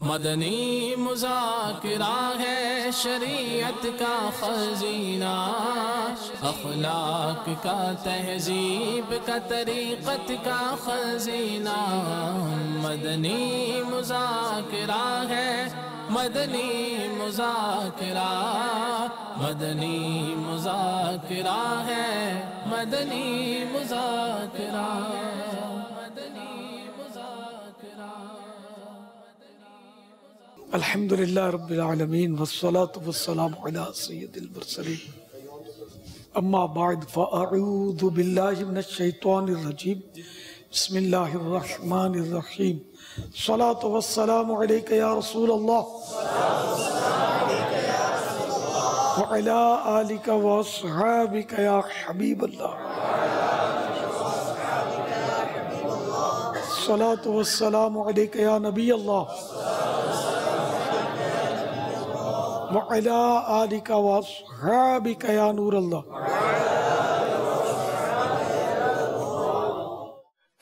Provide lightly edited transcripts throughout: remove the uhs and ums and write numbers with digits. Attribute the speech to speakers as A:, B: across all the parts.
A: مدنی مذاکرہ ہے شریعت کا خزینہ، اخلاق کا تہذیب کا طریقت کا خزینہ۔ مدنی مذاکرہ ہے، مدنی مذاکرہ، مدنی مذاکرہ ہے، مدنی مذاکرہ، مدنی مذاکرہ۔
B: الحمدللہ رب العالمین والصلاة والسلام علی سید المرسلین، اما بعد فاعوذ باللہ من الشیطان الرجیم، بسم اللہ الرحمن الرحیم۔ صلاة والسلام علیکہ یا رسول اللہ وعلی آلک واصحابک یا حبیب اللہ۔ صلاة والسلام علیکہ یا نبی اللہ وعلی آلک واصحابک یا نور اللہ۔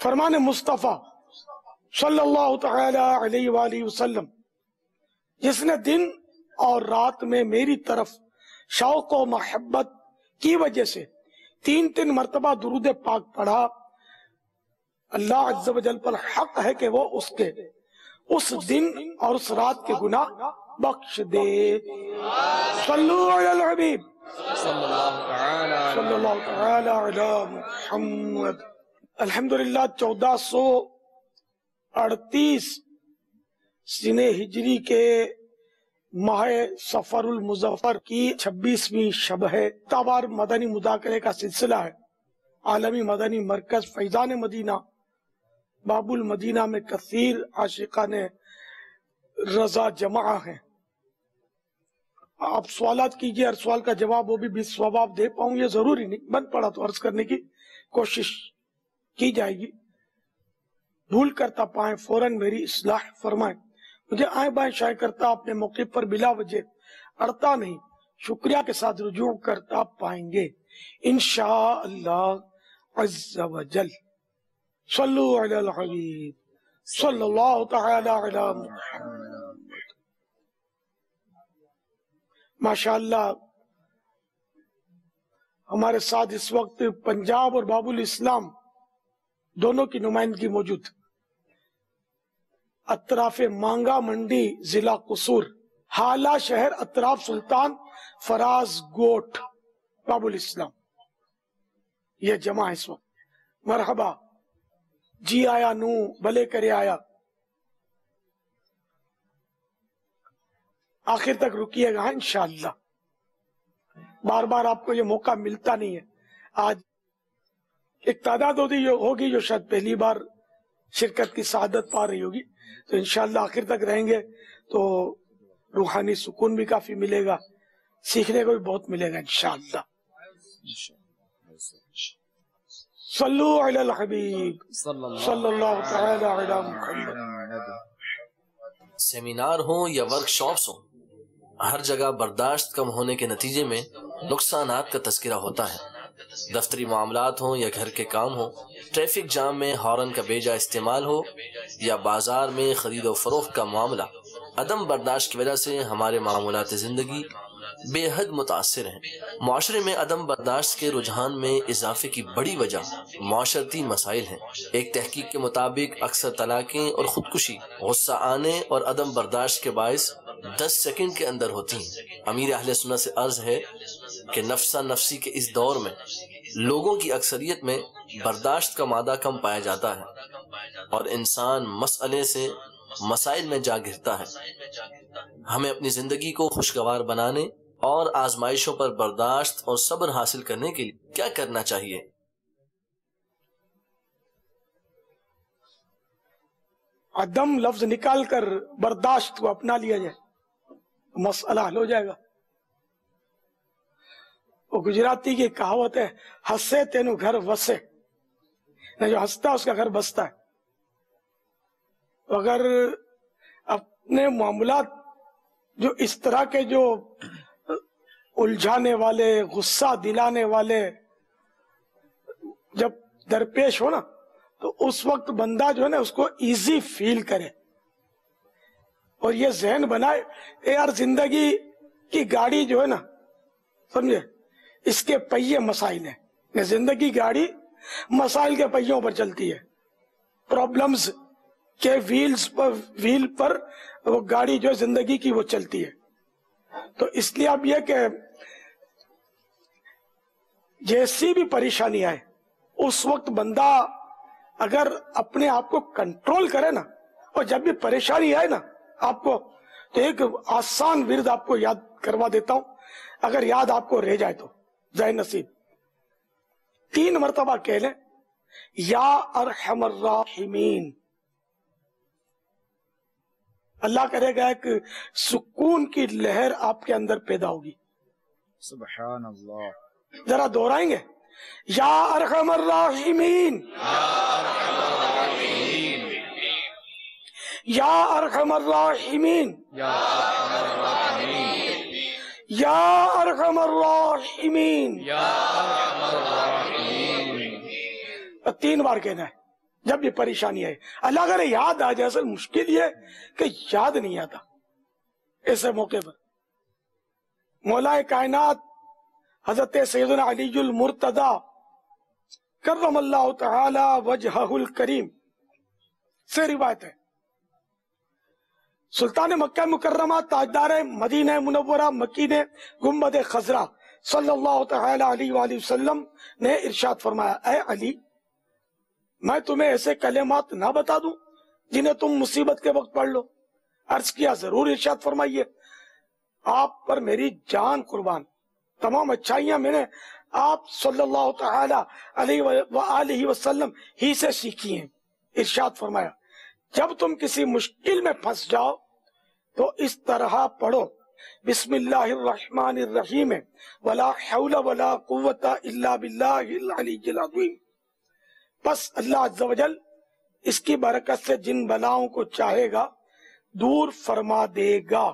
B: فرمان مصطفیٰ صلی اللہ تعالی علیہ وآلہ وسلم، جس نے دن اور رات میں میری طرف شوق و محبت کی وجہ سے تین مرتبہ درود پاک پڑھا، اللہ عز و جل پر حق ہے کہ وہ اس دن اور اس رات کے گناہ بخش دے۔ صلو علی الحبیب صلی اللہ تعالی علی محمد۔ الحمدللہ 1438 سنہ ہجری کے ماہ سفر المظفر کی 26ویں شب ہے۔ تابار مدنی مذاکرے کا سلسلہ ہے۔ عالمی مدنی مرکز فیضان مدینہ باب المدینہ میں کثیر عاشقان رضا جمع ہیں۔ آپ سوالات کیجئے، ہر سوال کا جواب وہ بھی ثواب دے پاؤں یہ ضروری نہیں، بن پڑا تو عرض کرنے کی کوشش کی جائے گی۔ بھول کرتا پائیں فوراً میری اصلاح فرمائیں، مجھے آئیں بائیں شائع کرتا اپنے موقع پر بلا وجہ اڑتا نہیں، شکریہ کے ساتھ رجوع کرتا پائیں گے انشاءاللہ عز و جل۔ صلو علی الحبیب صلی اللہ تعالی علی محمد۔ ماشاءاللہ ہمارے ساتھ اس وقت پنجاب اور باب الاسلام دونوں کی نمائندگی موجود، اطراف مانگا منڈی ضلع قصور، حالہ شہر اطراف سلطان فراز گوٹ باب الاسلام، یہ جمع ہے اس وقت۔ مرحبا، جی آیا نو بھلے کرے آیا۔ آخر تک رکیے گا انشاءاللہ، بار بار آپ کو یہ موقع ملتا نہیں ہے۔ آج ایک تعداد ہوگی جو شاید پہلی بار شرکت کی سعادت پا رہی ہوگی، تو انشاءاللہ آخر تک رہیں گے تو روحانی سکون بھی کافی ملے گا، سیکھنے کو بھی بہت ملے گا انشاءاللہ۔ صلو علی الحبیب صلی اللہ تعالی علی محمد۔
C: سیمینار ہوں یا ورکشاپس ہوں، ہر جگہ برداشت کم ہونے کے نتیجے میں نقصانات کا تذکرہ ہوتا ہے۔ دفتری معاملات ہوں یا گھر کے کام ہوں، ٹریفک جام میں ہارن کا بیجا استعمال ہو یا بازار میں خرید و فروخت کا معاملہ، عدم برداشت کی وجہ سے ہمارے معمولات زندگی بے حد متاثر ہیں۔ معاشرے میں عدم برداشت کے رجحان میں اضافے کی بڑی وجہ معاشرتی مسائل ہیں۔ ایک تحقیق کے مطابق اکثر طلاقیں اور خودکشی غصہ آنے اور عدم برداشت کے باعث 10 سیکنڈ کے اندر ہوتی ہیں۔ امیر اہل سنت سے عرض ہے کہ نفسا نفسی کے اس دور میں لوگوں کی اکثریت میں برداشت کا مادہ کم پایا جاتا ہے اور انسان مسئلے سے مسائل میں جا گرتا ہے۔ ہمیں اپنی زندگی کو خوشگوار بنانے اور آزمائشوں پر برداشت اور صبر حاصل کرنے کے لیے کیا کرنا چاہیے؟
B: عدم لفظ نکال کر برداشت کو اپنا لیا جائے، مسئلہ حل ہو جائے گا۔ وہ گجراتی کی کہاوت ہے، ہنسے تینو گھر وسے، جو ہنستا اس کا گھر بستا ہے۔ اگر اپنے معاملات جو اس طرح کے جو الجھانے والے، غصہ دلانے والے جب درپیش ہو نا، تو اس وقت بندہ جو ہے نا اس کو ایزی فیل کرے، اور یہ ذہن بنائے کہ یار زندگی کی گاڑی جو ہے نا، سمجھے، اس کے پہیے مسائل ہیں. یہ زندگی گاڑی مسائل کے پہیوں پر چلتی ہے، پرابلمز کے ویل پر وہ گاڑی جو زندگی کی وہ چلتی ہے. تو اس لیے اب یہ کہ جیسی بھی پریشانی آئے اس وقت بندہ اگر اپنے آپ کو کنٹرول کرے نا، اور جب بھی پریشانی آئے نا آپ کو، تو ایک آسان ورد آپ کو یاد کروا دیتا ہوں، اگر یاد آپ کو رہ جائے تو ذہن نصیب 3 مرتبہ کہہ لیں یا ارحم الراحمین. اللہ کرے گا ایک سکون کی لہر آپ کے اندر پیدا ہوگی.
D: سبحان اللہ.
B: ذرا دوہرائیں گے، یا ارحم الراحمین، یا ارحم الراحمین، یا ارحم الراحمین. 3 بار کہنا ہے جب یہ پریشانی آئے. اللہ کرے یاد آ جائے. اصل مشکل یہ کہ یاد نہیں آتا ایسے موقع پر. مولا کائنات حضرت سیدنا علی المرتضی کرم اللہ تعالی وجہہ الکریم سے روایت ہے، سلطان مکہ مکرمہ تاجدار مدینہ منورہ مکین گنبد خضرا صلی اللہ تعالی علیہ وآلہ وسلم نے ارشاد فرمایا، اے علی، میں تمہیں ایسے کلمات نہ بتا دوں جنہیں تم مصیبت کے وقت پڑھ لو؟ عرض کیا ضرور، ارشاد فرمائیے. آپ پر میری جان قربان، تمام اچھائیاں میں نے آپ صلی اللہ تعالی علیہ وآلہ وسلم ہی سے سیکھی ہیں. ارشاد فرمایا، جب تم کسی مشکل میں پھنس جاؤ تو اس طرح پڑھو، بسم اللہ الرحمن الرحیم ولا حول ولا قوت الا باللہ العلی العظیم. بس اللہ عز و جل اس کی برکت سے جن بلاؤں کو چاہے گا دور فرما دے گا.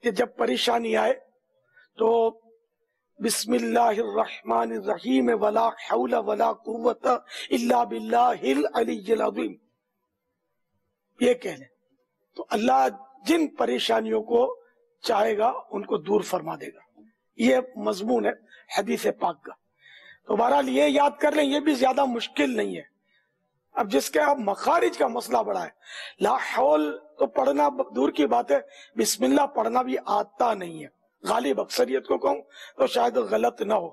B: کہ جب پریشانی آئے تو بسم اللہ الرحمن الرحیم ولا حول ولا قوت الا باللہ العلی العظیم یہ کہہ لیں تو اللہ جن پریشانیوں کو چاہے گا ان کو دور فرما دے گا. یہ مضمون ہے حدیث پاک کا. تو بہرحال یہ یاد کر لیں، یہ بھی زیادہ مشکل نہیں ہے. اب جس کے اب مخارج کا مسئلہ بڑا ہے، لا حول تو پڑھنا دور کی بات ہے، بسم اللہ پڑھنا بھی آتا نہیں ہے. غالب اکثریت کو کہوں تو شاید غلط نہ ہو.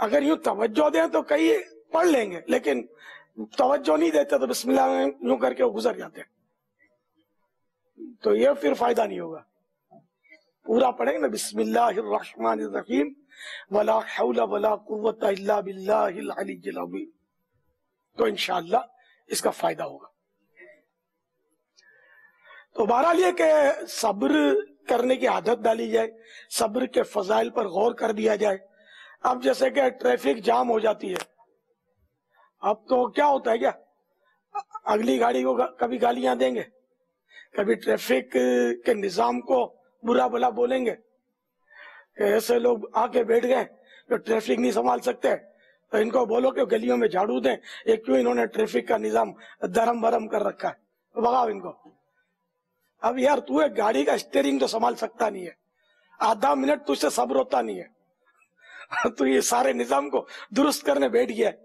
B: اگر یوں توجہ دیں تو کئی پڑھ لیں گے، لیکن توجہ نہیں دیتے تو بسم اللہ یوں کر کے وہ گزر جاتے ہیں، تو یہ پھر فائدہ نہیں ہوگا. پورا پڑھیں گے نا، بسم اللہ الرحمن الرحیم ولا حول ولا قوت الا باللہ العلی العظیم، تو انشاءاللہ اس کا فائدہ ہوگا. تو بہرحال یہ کہ صبر کرنے کی عادت ڈالی جائے، صبر کے فضائل پر غور کر دیا جائے. اب جیسے کہ ٹریفک جام ہو جاتی ہے، اب تو کیا ہوتا ہے، کیا اگلی گاڑی کو کبھی گالیاں دیں گے، کبھی ٹریفک کے نظام کو برا بلا بولیں گے کہ ایسے لوگ آ کے بیٹھ گئے جو ٹریفک نہیں سنبھال سکتے، تو ان کو بولو کہ گلیوں میں جھاڑو دیں، یہ کیوں انہوں نے ٹریفک کا نظام درم برم کر رکھا ہے، بھگاؤ ان کو. اب یار تو ایک گاڑی کا اسٹیئرنگ تو سنبھال سکتا نہیں ہے، آدھا منٹ تجھ سے صبر ہوتا نہیں ہے، تو یہ سارے نظام کو درست کرنے بیٹھ گیا ہے.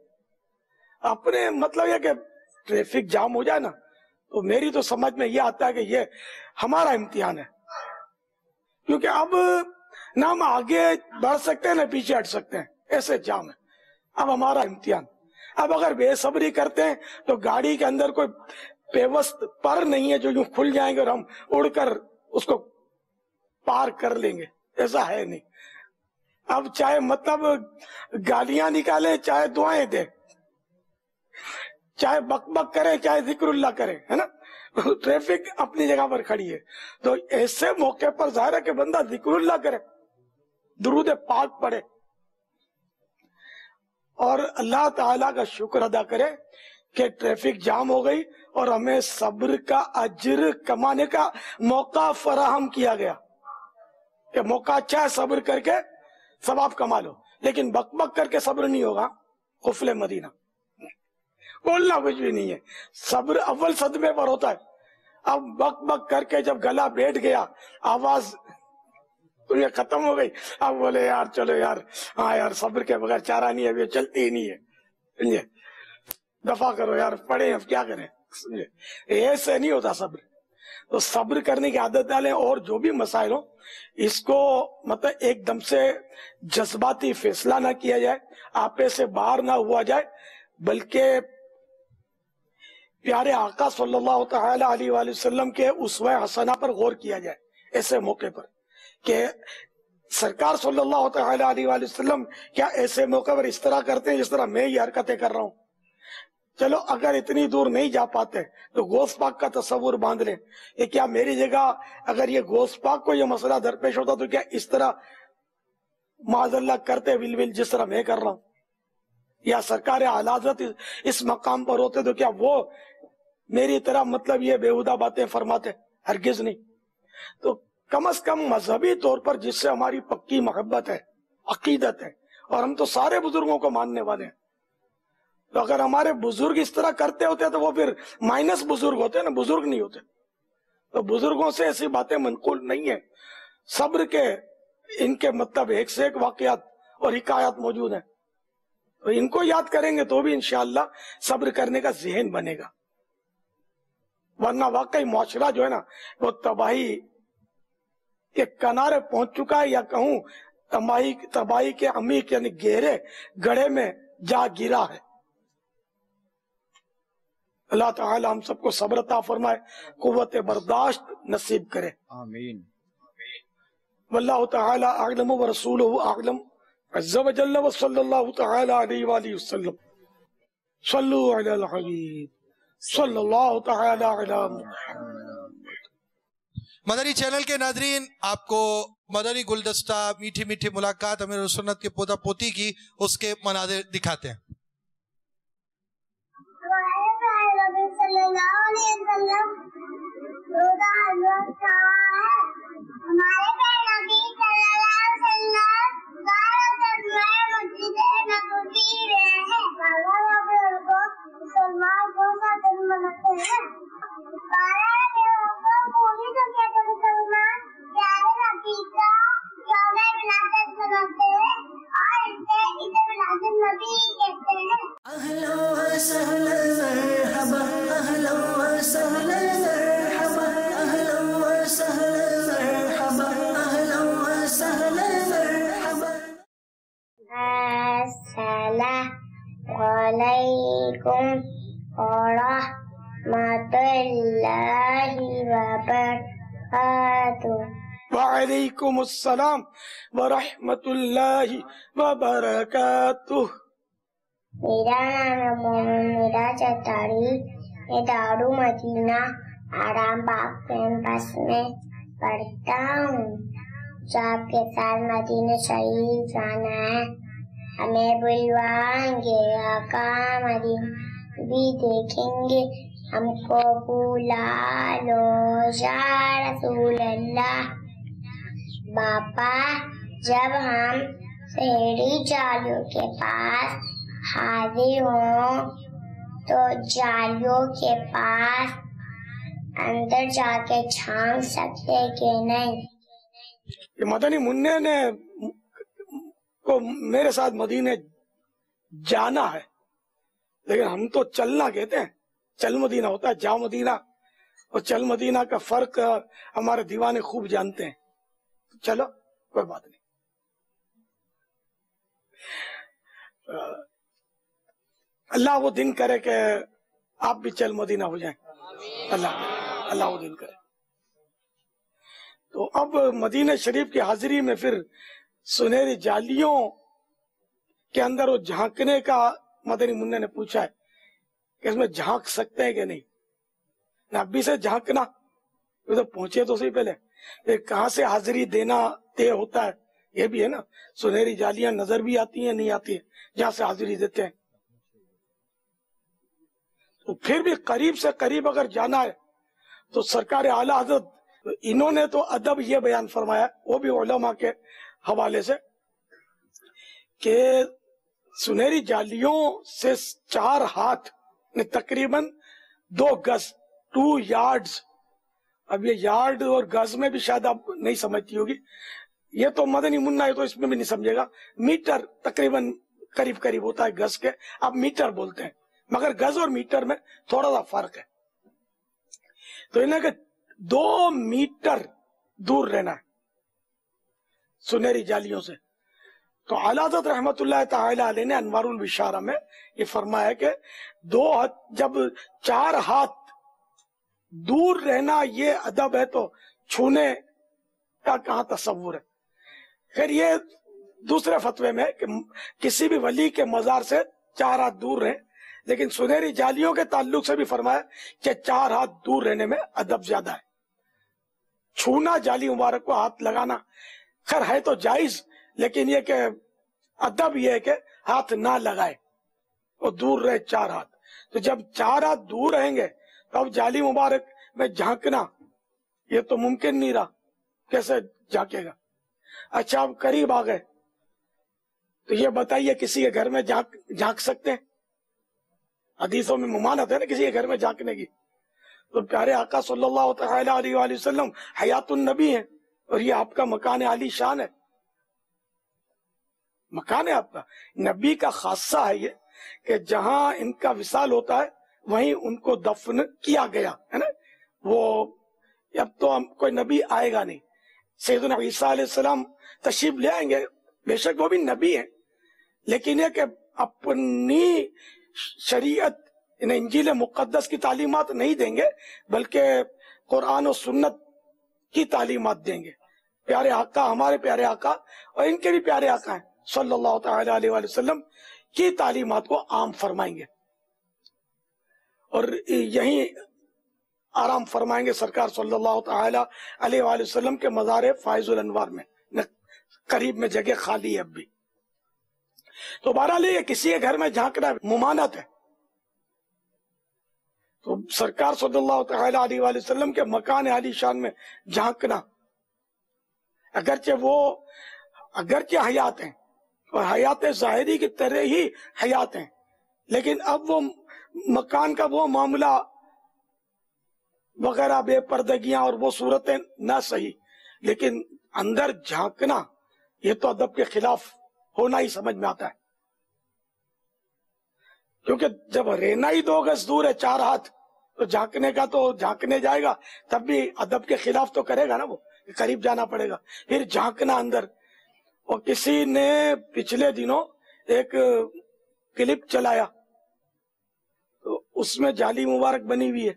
B: اپنے مطلب یہ کہ ٹریفک جام ہو جائے نا تو میری تو سمجھ میں یہ آتا ہے کہ یہ ہمارا امتحان ہے، کیونکہ اب نہ ہم آگے بڑھ سکتے ہیں نہ پیچھے ہٹ سکتے ہیں، ایسے جام ہے. اب ہمارا امتحان، اب اگر بے صبری کرتے ہیں تو گاڑی کے اندر کوئی پیوست پر نہیں ہے جو یوں کھل جائیں گے اور ہم اڑ کر اس کو پار کر لیں گے، ایسا ہے نہیں. اب چاہے مطلب گالیاں نکالے، چاہے دعائیں دے، چاہے بک بک کرے، چاہے ذکر اللہ کرے، ہے نا، ٹریفک اپنی جگہ پر کھڑی ہے. تو ایسے موقع پر ظاہر ہے کہ بندہ ذکر اللہ کرے، درود پاک پڑھے اور اللہ تعالیٰ کا شکر ادا کرے کہ ٹریفک جام ہو گئی اور ہمیں صبر کا اجر کمانے کا موقع فراہم کیا گیا، کہ موقع اچھا ہے صبر کر کے ثواب کما لو. لیکن بک بک کر کے صبر نہیں ہوگا، قفل مدینہ بولنا کچھ بھی نہیں ہے. صبر اول صدمے پر ہوتا ہے، اب بک بک کر کے جب گلا بیٹھ گیا, آواز تمہیں ختم ہو گئی, اب بولے یار چلو یار, ہاں یار صبر کے بغیر چارہ نہیں ہے, ابھی چلتی ہی نہیں ہے, سمجھے, دفع کرو یار, پڑھیں اب کیا کریں, سمجھے. ایسے نہیں ہوتا صبر. تو صبر کرنے کی عادت ڈالیں, اور جو بھی مسائل ہو اس کو مطلب ایک دم سے جذباتی فیصلہ نہ کیا جائے, آپے سے باہر نہ ہوا جائے, بلکہ پیارے آقا صلی اللہ تعالی علیہ وآلہ وسلم کے اسوہ حسنہ پر غور کیا جائے ایسے موقع پر, کہ سرکار صلی اللہ تعالی علیہ وآلہ وسلم کیا ایسے موقع پر اس طرح کرتے ہیں جس طرح میں یہ حرکتیں کر رہا ہوں. چلو اگر اتنی دور نہیں جا پاتے تو غوث پاک کا تصور باندھ لیں, کہ کیا میری جگہ اگر یہ غوث پاک کو یہ مسئلہ درپیش ہوتا تو کیا اس طرح معاذ اللہ کرتے ول جس طرح میں کر رہا ہوں, یا سرکار اعلی حضرت اس مقام پر ہوتے تو کیا وہ میری طرح مطلب یہ بیہودہ باتیں فرماتے؟ ہرگز نہیں. تو کم از کم مذہبی طور پر جس سے ہماری پکی محبت ہے, عقیدت ہے, اور ہم تو سارے بزرگوں کو ماننے والے ہیں, تو اگر ہمارے بزرگ اس طرح کرتے ہوتے تو وہ پھر مائنس بزرگ ہوتے نا, بزرگ نہیں ہوتے. تو بزرگوں سے ایسی باتیں منقول نہیں ہیں. صبر کے ان کے مطلب ایک سے ایک واقعات اور حکایات موجود ہیں, تو ان کو یاد کریں گے تو بھی انشاءاللہ صبر کرنے کا ذہن بنے گا. ورنہ واقعی معاشرہ جو ہے نا وہ تباہی کے کنارے پہنچ چکا ہے, یا کہوں تباہی کے عمیق یعنی گہرے گڑھے میں جا گرا ہے. اللہ تعالی ہم سب کو صبر عطا فرمائے, قوت برداشت نصیب کرے,
D: آمین.
B: واللہ تعالی اعلم ورسولہ اعلم عز وجل, وصلی اللہ تعالی علیہ وآلہ وسلم. صلو علی الحبیب صلی اللہ تعالی علی محمد.
E: مدنی چینل کے ناظرین, آپ کو مدنی گلدستہ میٹھی میٹھی ملاقات امیر سنت کے پوتا پوتی کی اس کے مناظر دکھاتے ہیں.
F: صلی اللہ علیہ وسلم روزہ حضرت کھاوا ہے, ہمارے پہ نبی صلی اللہ علیہ وسلم مسجد نبوی رہے ہیں. کو مسلمان کون سا دن مناتے ہیں؟ 12 کو پوری دنیا کے مسلمان پیارے نبی کا یوم ولادت مناتے ہیں, اور اسے عید میلاد النبی کہتے ہیں.
A: اہلا وسہلا مرحبا, اہلا وسہلا مرحبا, اہلا وسہلا مرحبا, اہلا وسہلا مرحبا.
F: السلام علیکم ورحمۃ اللہ وبرکاتہ.
B: وعلیکم السلام ورحمت اللہ وبرکاتہ.
F: میرا نام مومن میراج اتاری, میں دارالمدینہ آرام باغ کیمپس میں پڑھتا ہوں. جو آپ کے ساتھ مدینہ شریف جانا ہے, ہمیں بلوائیں گے, آقا مدینہ بھی دیکھیں گے, ہم کو بلا لو یا رسول اللہ. باپا جب ہم سہری جالیوں کے پاس حاضر ہوں تو جالیوں کے پاس اندر جا کے چھانک سکتے کہ نہیں؟
B: مدنی منع نے کو میرے ساتھ مدینے جانا ہے, لیکن ہم تو چلنا کہتے ہیں. چل مدینہ ہوتا ہے, جا مدینہ, اور چل مدینہ کا فرق ہمارے دیوانے خوب جانتے ہیں. چلو کوئی بات نہیں. اللہ وہ دن کرے کہ آپ بھی چل مدینہ ہو جائیں. اللہ وہ دن کرے. تو اب مدینہ شریف کی حاضری میں پھر سنہری جالیوں کے اندر وہ جھانکنے کا مدنی منع نے پوچھا ہے کہ اس میں جھانک سکتے ہیں کہ نہیں. نبی سے جھانکنا تو پہنچے تو صحیح پہلے, کہاں سے حاضری دینا طے ہوتا ہے یہ بھی ہے نا. سنہری جالیاں نظر بھی آتی ہیں نہیں آتی ہیں جہاں سے حاضری دیتے ہیں. تو پھر بھی قریب سے قریب اگر جانا ہے تو سرکار اعلی حضرت انہوں نے تو ادب یہ بیان فرمایا, وہ بھی علماء کے حوالے سے, کہ سنہری جالیوں سے 4 ہاتھ تقریباً 2 گز 2 یارڈز اب یہ یارڈ اور گز میں بھی شاید آپ نہیں سمجھتی ہوگی، یہ تو مدنی منا ہے تو اس میں بھی نہیں سمجھے گا. میٹر تقریباً قریب قریب ہوتا ہے گز کے، آپ میٹر بولتے ہیں، مگر گز اور میٹر میں تھوڑا سا فرق ہے. تو انہیں کہ 2 میٹر دور رہنا ہے سنہری جالیوں سے. تو اعلیٰ حضرت رحمت اللہ تعالی علیہ نے انوار البشارہ میں یہ فرمایا کہ 2 جب 4 ہاتھ دور رہنا یہ ادب ہے تو چھونے کا کہاں تصور ہے. پھر یہ دوسرے فتوے میں کہ کسی بھی ولی کے مزار سے 4 ہاتھ دور رہیں، لیکن سنہری جالیوں کے تعلق سے بھی فرمایا کہ 4 ہاتھ دور رہنے میں ادب زیادہ ہے. چھونا جالی مبارک کو ہاتھ لگانا خیر ہے تو جائز، لیکن یہ کہ ادب یہ ہے کہ ہاتھ نہ لگائے اور دور رہے 4 ہاتھ. تو جب 4 ہاتھ دور رہیں گے تو اب جالی مبارک میں جھانکنا یہ تو ممکن نہیں رہا، کیسے جھانکے گا. اچھا اب قریب آ گئے تو یہ بتائیے کسی کے گھر میں جھانک سکتے ہیں؟ حدیثوں میں ممانعت ہے نا کسی کے گھر میں جھانکنے کی. تو پیارے آقا صلی اللہ تعالی علیہ وآلہ وسلم حیات النبی ہیں اور یہ آپ کا مکان عالی شان ہے، مکان ہے آپ کا. نبی کا خاصہ ہے یہ کہ جہاں ان کا وصال ہوتا ہے وہیں ان کو دفن کیا گیا ہے نا. وہ اب تو کوئی نبی آئے گا نہیں، سیدنا عیسیٰ علیہ السلام تشریف لے آئیں گے، بے شک وہ بھی نبی ہیں، لیکن یہ کہ اپنی شریعت انجیل مقدس کی تعلیمات نہیں دیں گے بلکہ قرآن و سنت کی تعلیمات دیں گے. پیارے آقا، ہمارے پیارے آقا اور ان کے بھی پیارے آقا ہیں صلی اللہ تعالی علیہ وآلہ وسلم کی تعلیمات کو عام فرمائیں گے اور یہیں آرام فرمائیں گے سرکار صلی اللہ تعالی علیہ وآلہ وسلم کے مزار فائز الانوار میں. قریب میں جگہ خالی ہے اب بھی. تو بہرحال یہ کسی کے گھر میں جھانکنا ممانعت ہے. تو سرکار صلی اللہ تعالی علیہ وآلہ وسلم کے مکان عالی شان میں جھانکنا، اگرچہ حیات ہیں اور حیات ظاہری کی طرح ہی حیات ہیں، لیکن اب وہ مکان کا وہ معاملہ وغیرہ بے پردگیاں اور وہ صورتیں نہ صحیح، لیکن اندر جھانکنا یہ تو ادب کے خلاف ہونا ہی سمجھ میں آتا ہے. کیونکہ جب رہنا ہی 2 گز دور ہے 4 ہاتھ تو جھانکنے کا تو جھانکنے جائے گا تب بھی ادب کے خلاف تو کرے گا نا، وہ قریب جانا پڑے گا. پھر جھانکنا اندر. اور کسی نے پچھلے دنوں ایک کلپ چلایا تو اس میں جالی مبارک بنی ہوئی ہے،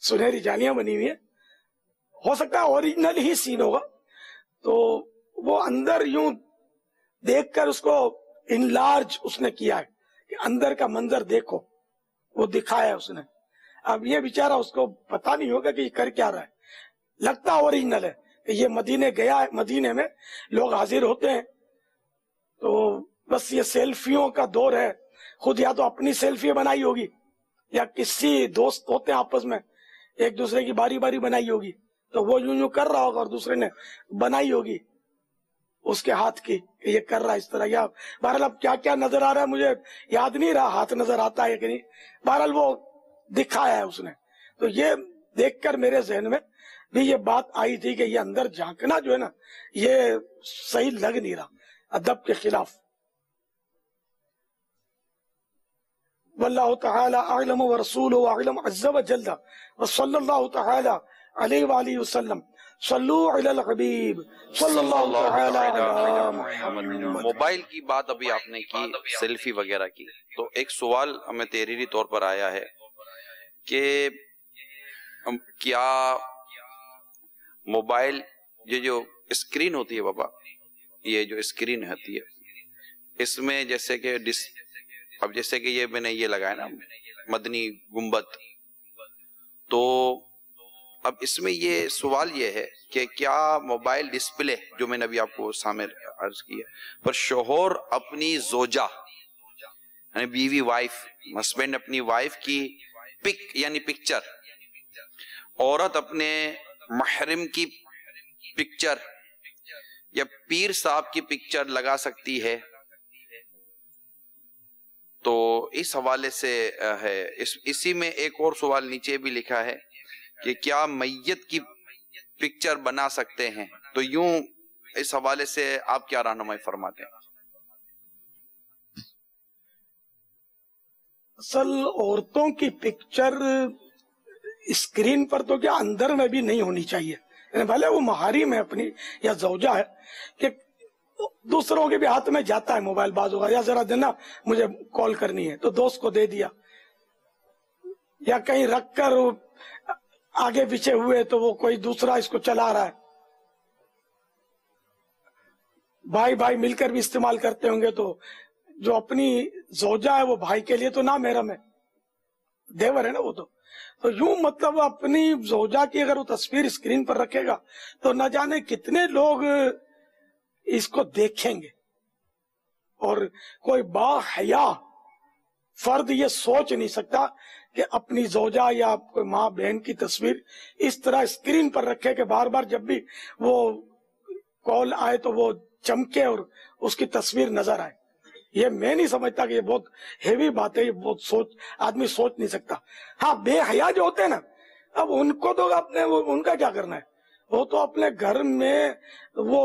B: سنہری جالیاں بنی ہوئی ہیں، ہو سکتا ہے اوریجنل ہی سین ہوگا. تو وہ اندر یوں دیکھ کر اس کو انلارج اس نے کیا ہے کہ اندر کا منظر دیکھو، وہ دکھایا ہے اس نے. اب یہ بیچارہ اس کو پتا نہیں ہوگا کہ یہ کر کیا رہا ہے، لگتا اوریجنل ہے کہ یہ مدینے گیا ہے، مدینے میں لوگ حاضر ہوتے ہیں تو بس یہ سیلفیوں کا دور ہے، خود یا تو اپنی سیلفی بنائی ہوگی یا کسی دوست ہوتے ہیں آپس میں ایک دوسرے کی باری باری بنائی ہوگی تو وہ یوں یوں کر رہا ہوگا اور دوسرے نے بنائی ہوگی اس کے ہاتھ کی کہ یہ کر رہا ہے اس طرح. یا بہرحال اب کیا کیا نظر آ رہا ہے مجھے یاد نہیں رہا، ہاتھ نظر آتا ہے کہ نہیں، بہرحال وہ دکھایا ہے اس نے. تو یہ دیکھ کر میرے ذہن میں بھی یہ بات آئی تھی کہ یہ اندر جھانکنا جو ہے نا یہ صحیح لگ نہیں رہا، ادب کے خلاف. واللہ تعالی اعلم ورسولہ اعلم عز وجل وصلی اللہ تعالی علیہ وآلہ وسلم. صلو علی الحبیب صلی اللہ تعالی علی محمد.
G: موبائل کی بات ابھی آپ نے کی، سیلفی وغیرہ کی، تو ایک سوال ہمیں تحریری طور پر آیا ہے کہ کیا موبائل یہ جو اسکرین ہوتی ہے بابا، یہ جو اسکرین ہوتی ہے اس میں جیسے کہ اب جیسے کہ یہ میں نے یہ لگایا نا مدنی گنبد، تو اب اس میں یہ سوال یہ ہے کہ کیا موبائل ڈسپلے جو میں نے ابھی آپ کو سامنے عرض کی ہے پر شوہر اپنی زوجہ یعنی بیوی وائف، ہسبینڈ اپنی وائف کی پک یعنی پکچر، عورت اپنے محرم کی پکچر یا پیر صاحب کی پکچر لگا سکتی ہے؟ تو اس حوالے سے ہے. اسی میں ایک اور سوال نیچے بھی لکھا ہے کہ کیا میت کی پکچر بنا سکتے ہیں؟ تو یوں اس حوالے سے آپ کیا رہنمائی فرماتے ہیں؟
B: اصل عورتوں کی پکچر اسکرین پر تو کیا اندر میں بھی نہیں ہونی چاہیے، یعنی بھلے وہ محارم ہے اپنی یا زوجہ ہے، کہ دوسروں کے بھی ہاتھ میں جاتا ہے موبائل بعض ہوگا، یا ذرا دینا مجھے کال کرنی ہے تو دوست کو دے دیا، یا کہیں رکھ کر آگے پیچھے ہوئے تو وہ کوئی دوسرا اس کو چلا رہا ہے، بھائی بھائی مل کر بھی استعمال کرتے ہوں گے، تو جو اپنی زوجہ ہے وہ بھائی کے لیے تو نہ محرم ہے، دیور ہے نا وہ تو یوں مطلب اپنی زوجہ کی اگر وہ تصویر اسکرین پر رکھے گا تو نہ جانے کتنے لوگ اس کو دیکھیں گے، اور کوئی با حیا فرد یہ سوچ نہیں سکتا کہ اپنی زوجہ یا کوئی ماں بہن کی تصویر اس طرح اسکرین پر رکھے کہ بار بار جب بھی وہ کال آئے تو وہ چمکے اور اس کی تصویر نظر آئے۔ یہ میں نہیں سمجھتا کہ یہ بہت ہیوی بات ہے، یہ بہت آدمی سوچ نہیں سکتا۔ ہاں بے حیا جو ہوتے ہیں نا، اب ان کو تو اپنے ان کا کیا کرنا ہے، وہ تو اپنے گھر میں وہ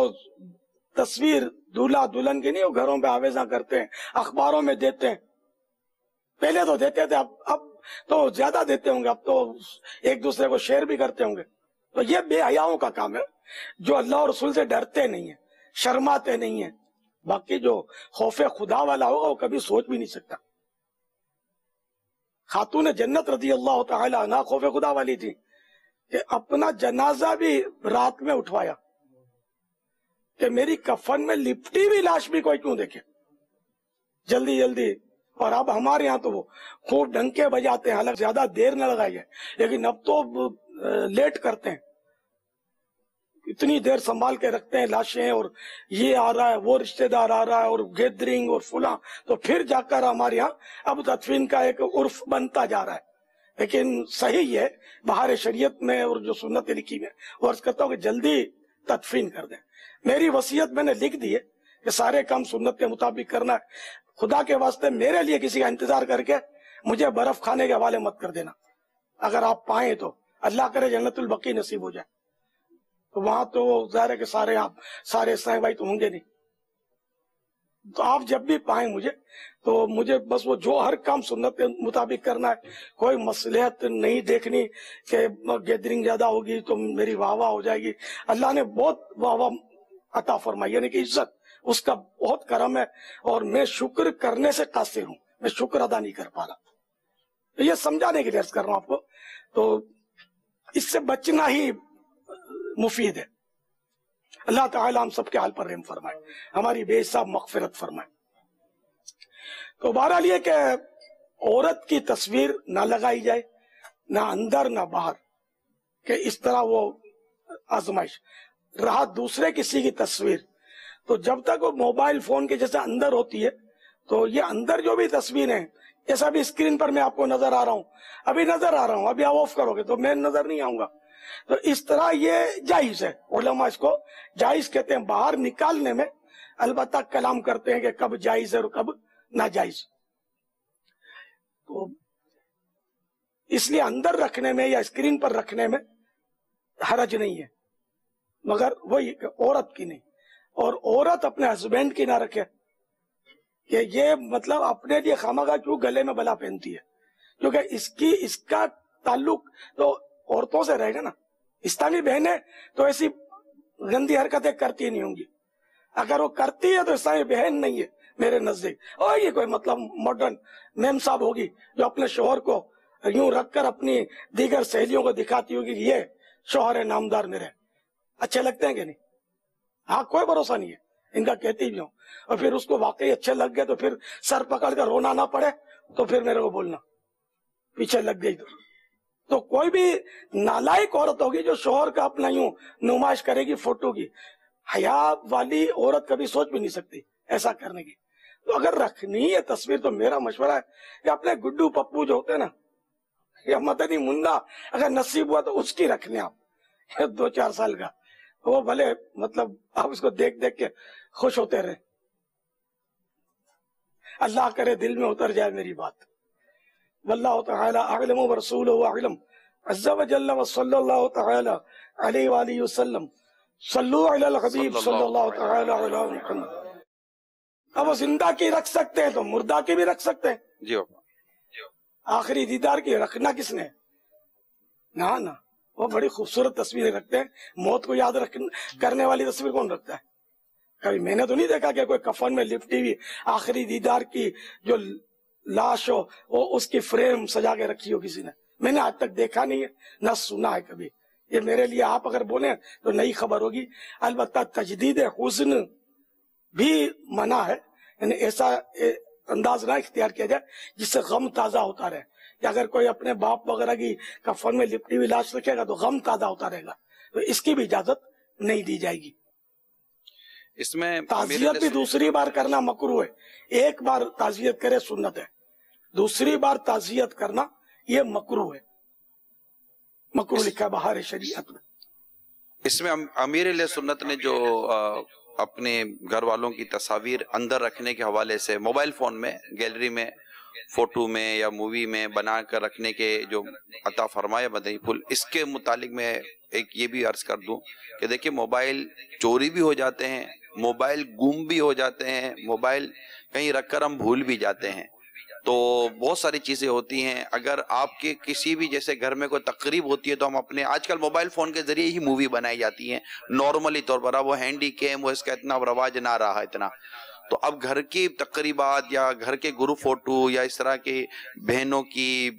B: تصویر دولہا دلہن کی نہیں، وہ گھروں پہ آویزاں کرتے ہیں، اخباروں میں دیتے ہیں، پہلے تو دیتے تھے، اب تو زیادہ دیتے ہوں گے، اب تو ایک دوسرے کو شیئر بھی کرتے ہوں گے۔ تو یہ بے حیاؤں کا کام ہے جو اللہ اور رسول سے ڈرتے نہیں ہیں، شرماتے نہیں ہیں۔ باقی جو خوف خدا والا ہوگا وہ کبھی سوچ بھی نہیں سکتا۔ خاتون جنت رضی اللہ تعالی عنہ خوف خدا والی تھی کہ اپنا جنازہ بھی رات میں اٹھوایا کہ میری کفن میں لپٹی بھی لاش بھی کوئی کیوں دیکھے، جلدی جلدی۔ اور اب ہمارے یہاں تو وہ خوب ڈنکے بجاتے ہیں، حالانکہ زیادہ دیر نہ لگائی ہے، لیکن اب تو لیٹ کرتے ہیں، اتنی دیر سنبھال کے رکھتے ہیں لاشیں، اور یہ آ رہا ہے وہ رشتہ دار آ رہا ہے اور گیدرنگ اور فلاں، تو پھر جا کر ہمارے یہاں اب تدفین کا ایک عرف بنتا جا رہا ہے۔ لیکن صحیح ہے بہار شریعت میں اور جو سنت لکھی میں وہ عرض کرتا ہوں کہ جلدی تدفین کر دیں۔ میری وصیت میں نے لکھ دی ہے کہ سارے کام سنت کے مطابق کرنا ہے۔ خدا کے واسطے میرے لیے کسی کا انتظار کر کے مجھے برف کھانے کے حوالے مت کر دینا، اگر آپ پائیں تو اللہ کرے جنت البقیع نصیب ہو جائے، تو وہاں تو ظاہر ہے کہ سارے اسلامی بھائی تو ہوں گے نہیں، تو آپ جب بھی پائیں مجھے بس وہ جو ہر کام سنت کے مطابق کرنا ہے، کوئی مصلحت نہیں دیکھنی کہ گیدرنگ زیادہ ہوگی تو میری واہ واہ ہو جائے گی۔ اللہ نے بہت واہ واہ عطا فرمائی، یعنی کہ عزت اس کا بہت کرم ہے، اور میں شکر کرنے سے قاصر ہوں، میں شکر ادا نہیں کر پا رہا۔ یہ سمجھانے کے لیے عرض کر رہا ہوں آپ کو، تو اس سے بچنا ہی مفید ہے۔ اللہ تعالی ہم سب کے حال پر رحم فرمائے، ہماری بے حساب مغفرت فرمائے۔ تو بہرحال یہ کہ عورت کی تصویر نہ لگائی جائے، نہ اندر نہ باہر، کہ اس طرح وہ آزمائش رہا۔ دوسرے کسی کی تصویر تو جب تک وہ موبائل فون کے جیسے اندر ہوتی ہے، تو یہ اندر جو بھی تصویریں جیسا بھی اسکرین پر میں آپ کو نظر آ رہا ہوں، ابھی آپ آف کرو گے تو میں نظر نہیں آؤں گا، تو اس طرح یہ جائز ہے۔ علماء اس کو جائز کہتے ہیں، باہر نکالنے میں البتہ کلام کرتے ہیں کہ کب جائز ہے اور کب ناجائز۔ تو اس لیے اندر رکھنے میں یا اسکرین پر رکھنے میں حرج نہیں ہے، مگر وہی کہ عورت کی نہیں، اور عورت اپنے ہسبینڈ کی نہ رکھے کہ یہ مطلب اپنے لیے خامخواہ کیوں گلے میں بلا پہنتی ہے، کیونکہ اس کا تعلق تو عورتوں سے رہے گا نا۔ اسلامی بہنیں تو ایسی گندی حرکتیں کرتی نہیں ہوں گی، اگر وہ کرتی ہے تو اسلامی بہن نہیں ہے میرے نزدیک۔ اور یہ کوئی مطلب ماڈرن میم صاحب ہوگی جو اپنے شوہر کو یوں رکھ کر اپنی دیگر سہیلیوں کو دکھاتی ہوگی کہ یہ شوہر ہے نامدار میرے، اچھے لگتے ہیں کہ نہیں؟ ہاں کوئی بھروسہ نہیں ہے ان کا، کہتی بھی ہوں، اور پھر اس کو واقعی اچھے لگ گئے تو پھر سر پکڑ کر رونا نہ پڑے تو پھر میرے کو بولنا پیچھے لگ گئی۔ تو کوئی بھی نالائق عورت ہوگی جو شوہر کا اپنا یوں نمائش کرے گی فوٹو کی، حیا والی عورت کبھی سوچ بھی نہیں سکتی ایسا کرنے کی۔ تو اگر رکھنی ہے تصویر تو میرا مشورہ ہے کہ اپنے گڈو پپو جو ہوتے ہیں نا، یا مدنی منا اگر نصیب ہوا تو اس کی رکھ لیں آپ، 2-4 سال کا، وہ بھلے مطلب آپ اس کو دیکھ دیکھ کے خوش ہوتے رہے۔ اللہ کرے دل میں اتر جائے میری بات۔ واللہ تعالی اعلم ورسولہ اعلم۔ عز و جل و صلی اللہ تعالی علیہ وآلہ وسلم صلو علی الحبیب صلی اللہ تعالی علی محمد. اب وہ زندہ کی رکھ سکتے ہیں تو مردہ کی بھی رکھ سکتے ہیں.
G: جی بابا.
B: آخری دیدار کی رکھنا کس نے؟ نہ وہ بڑی خوبصورت تصویریں رکھتے ہیں. موت کو یاد کرنے والی تصویر کون رکھتا ہے؟ کبھی میں نے تو نہیں دیکھا کہ کوئی کفن میں لپٹی ہوئی آخری دیدار کی جو لاش ہو وہ اس کی فریم سجا کے رکھی ہو کسی نے. میں نے آج تک دیکھا نہیں ہے نہ سنا ہے کبھی. یہ میرے لیے آپ اگر بولیں تو نئی خبر ہوگی. البتہ تجدید حسن بھی منع ہے، یعنی ایسا انداز نہ اختیار کیا جائے جس سے غم تازہ ہوتا رہے. کہ اگر کوئی اپنے باپ وغیرہ کی کفن میں لپٹی ہوئی لاش رکھے گا تو غم تازہ ہوتا رہے گا، تو اس کی بھی اجازت نہیں دی جائے گی.
G: اس میں
B: تعزیت بھی دوسری بار کرنا مکروہ ہے. ایک بار تعزیت کرے سنت ہے، دوسری بار تعزیت کرنا یہ مکروہ ہے. مکروہ لکھا بہار شریعت میں.
G: اس میں امیر اہل سنت نے جو اپنے گھر والوں کی تصاویر اندر رکھنے کے حوالے سے موبائل فون میں گیلری میں فوٹو میں یا مووی میں بنا کر رکھنے کے جو عطا فرمایا مدنی پھول، اس کے متعلق میں ایک یہ بھی عرض کر دوں کہ دیکھیں موبائل چوری بھی ہو جاتے ہیں، موبائل گم بھی ہو جاتے ہیں، موبائل کہیں رکھ کر ہم بھول بھی جاتے ہیں. تو بہت ساری چیزیں ہوتی ہیں. اگر آپ کے کسی بھی جیسے گھر میں کوئی تقریب ہوتی ہے تو ہم اپنے آج کل موبائل فون کے ذریعے ہی مووی بنائی جاتی ہیں نارملی طور پر. اب وہ ہینڈی کیم وہ اس کا اتنا رواج نہ رہا اتنا. تو اب گھر کی تقریبات یا گھر کے گروپ فوٹو یا اس طرح کی بہنوں کی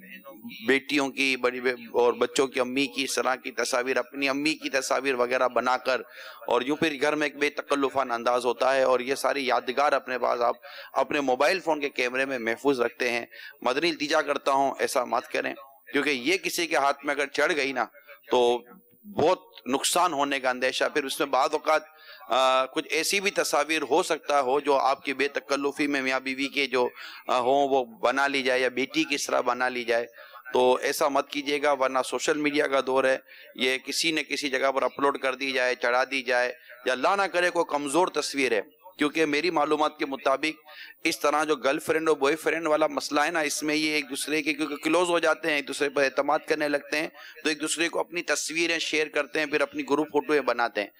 G: بیٹیوں کی بڑی اور بچوں کی امی کی اس طرح کی تصاویر، اپنی امی کی تصاویر وغیرہ بنا کر اور یوں پھر گھر میں ایک بے تکلفانہ انداز ہوتا ہے اور یہ ساری یادگار اپنے پاس آپ اپنے موبائل فون کے کیمرے میں محفوظ رکھتے ہیں. مدنی التجا کرتا ہوں ایسا مت کریں، کیونکہ یہ کسی کے ہاتھ میں اگر چڑھ گئی نا تو بہت نقصان ہونے کا اندیشہ. پھر اس میں بعض اوقات کچھ ایسی بھی تصاویر ہو سکتا ہو جو آپ کی بے تکلفی میں میاں بیوی کے جو ہوں وہ بنا لی جائے یا بیٹی کی اس طرح بنا لی جائے. تو ایسا مت کیجیے گا، ورنہ سوشل میڈیا کا دور ہے، یہ کسی نہ کسی جگہ پر اپلوڈ کر دی جائے، چڑھا دی جائے، یا اللہ نہ کرے کوئی کمزور تصویر ہے. کیونکہ میری معلومات کے مطابق اس طرح جو گرل فرینڈ اور بوائے فرینڈ والا مسئلہ ہے نا، اس میں یہ ایک دوسرے کے کیونکہ کلوز ہو جاتے ہیں، ایک دوسرے پر اعتماد کرنے لگتے ہیں، تو ایک دوسرے کو اپنی تصویریں شیئر کرتے ہیں، پھر اپنی گروپ فوٹویں بناتے ہیں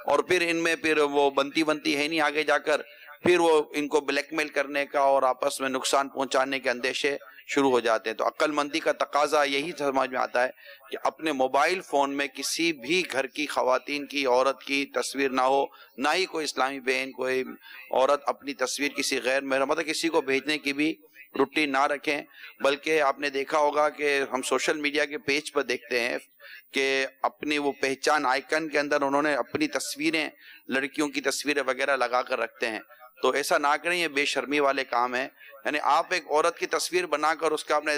G: اور پھر ان میں پھر وہ بنتی ہے نہیں آگے جا کر پھر وہ ان کو بلیک میل کرنے کا اور آپس میں نقصان پہنچانے کے اندیشے شروع ہو جاتے ہیں. تو عقل مندی کا تقاضا یہی سمجھ میں آتا ہے کہ اپنے موبائل فون میں کسی بھی گھر کی خواتین کی عورت کی تصویر نہ ہو، نہ ہی کوئی اسلامی بہن کوئی عورت اپنی تصویر کسی غیر محرم مطلب کسی کو بھیجنے کی بھی روٹین نہ رکھیں. بلکہ آپ نے دیکھا ہوگا کہ ہم سوشل میڈیا کے پیج پر دیکھتے ہیں کہ اپنی وہ پہچان آئیکن کے اندر انہوں نے اپنی تصویریں لڑکیوں کی تصویریں وغیرہ لگا کر رکھتے ہیں. تو ایسا نہ کریں، یہ بے شرمی والے کام ہیں. یعنی آپ ایک عورت کی تصویر بنا کر اس کا آپ نے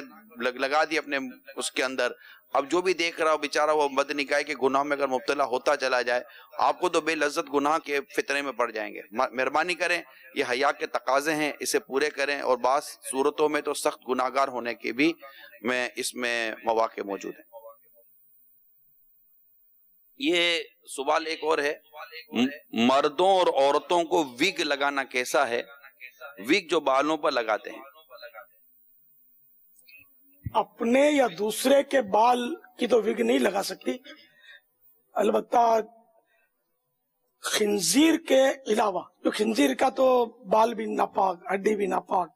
G: لگا دی اپنے اس کے اندر، اب جو بھی دیکھ رہا ہو بیچارہ وہ بد نگاہی کے گناہ میں اگر مبتلا ہوتا چلا جائے، آپ کو تو بے لذت گناہ کے فطرے میں پڑ جائیں گے. مہربانی کریں، یہ حیا کے تقاضے ہیں، اسے پورے کریں. اور بعض صورتوں میں تو سخت گناہگار ہونے کے بھی اس میں مواقع موجود ہیں. یہ سوال ایک اور ہے، مردوں اور عورتوں کو وگ لگانا کیسا ہے؟ وگ جو بالوں پر لگاتے ہیں،
B: اپنے یا دوسرے کے بال کی تو وگ نہیں لگا سکتی. البتہ خنزیر کے علاوہ، جو خنزیر کا تو بال بھی ناپاک، ہڈی بھی ناپاک،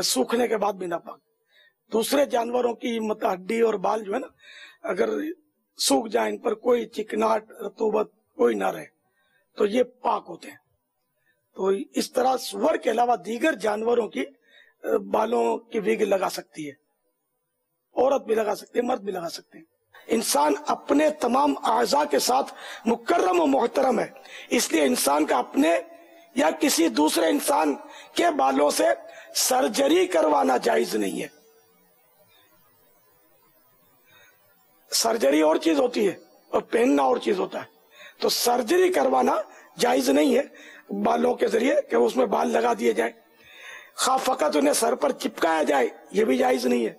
B: سوکھنے کے بعد بھی ناپاک. دوسرے جانوروں کی مطلب ہڈی اور بال جو ہے نا، اگر سوکھ جائیں، ان پر کوئی چکناٹ رطوبت کوئی نہ رہے تو یہ پاک ہوتے ہیں. تو اس طرح سور کے علاوہ دیگر جانوروں کی بالوں کی وگ لگا سکتی ہے، عورت بھی لگا سکتی ہے، مرد بھی لگا سکتے ہیں. انسان اپنے تمام اعضاء کے ساتھ مکرم و محترم ہے، اس لیے انسان کا اپنے یا کسی دوسرے انسان کے بالوں سے سرجری کروانا جائز نہیں ہے. سرجری اور چیز ہوتی ہے اور پہننا اور چیز ہوتا ہے. تو سرجری کروانا جائز نہیں ہے بالوں کے ذریعے کہ اس میں بال لگا دیے جائیں. خواہ فقط انہیں سر پر چپکایا جائے یہ بھی جائز نہیں ہے،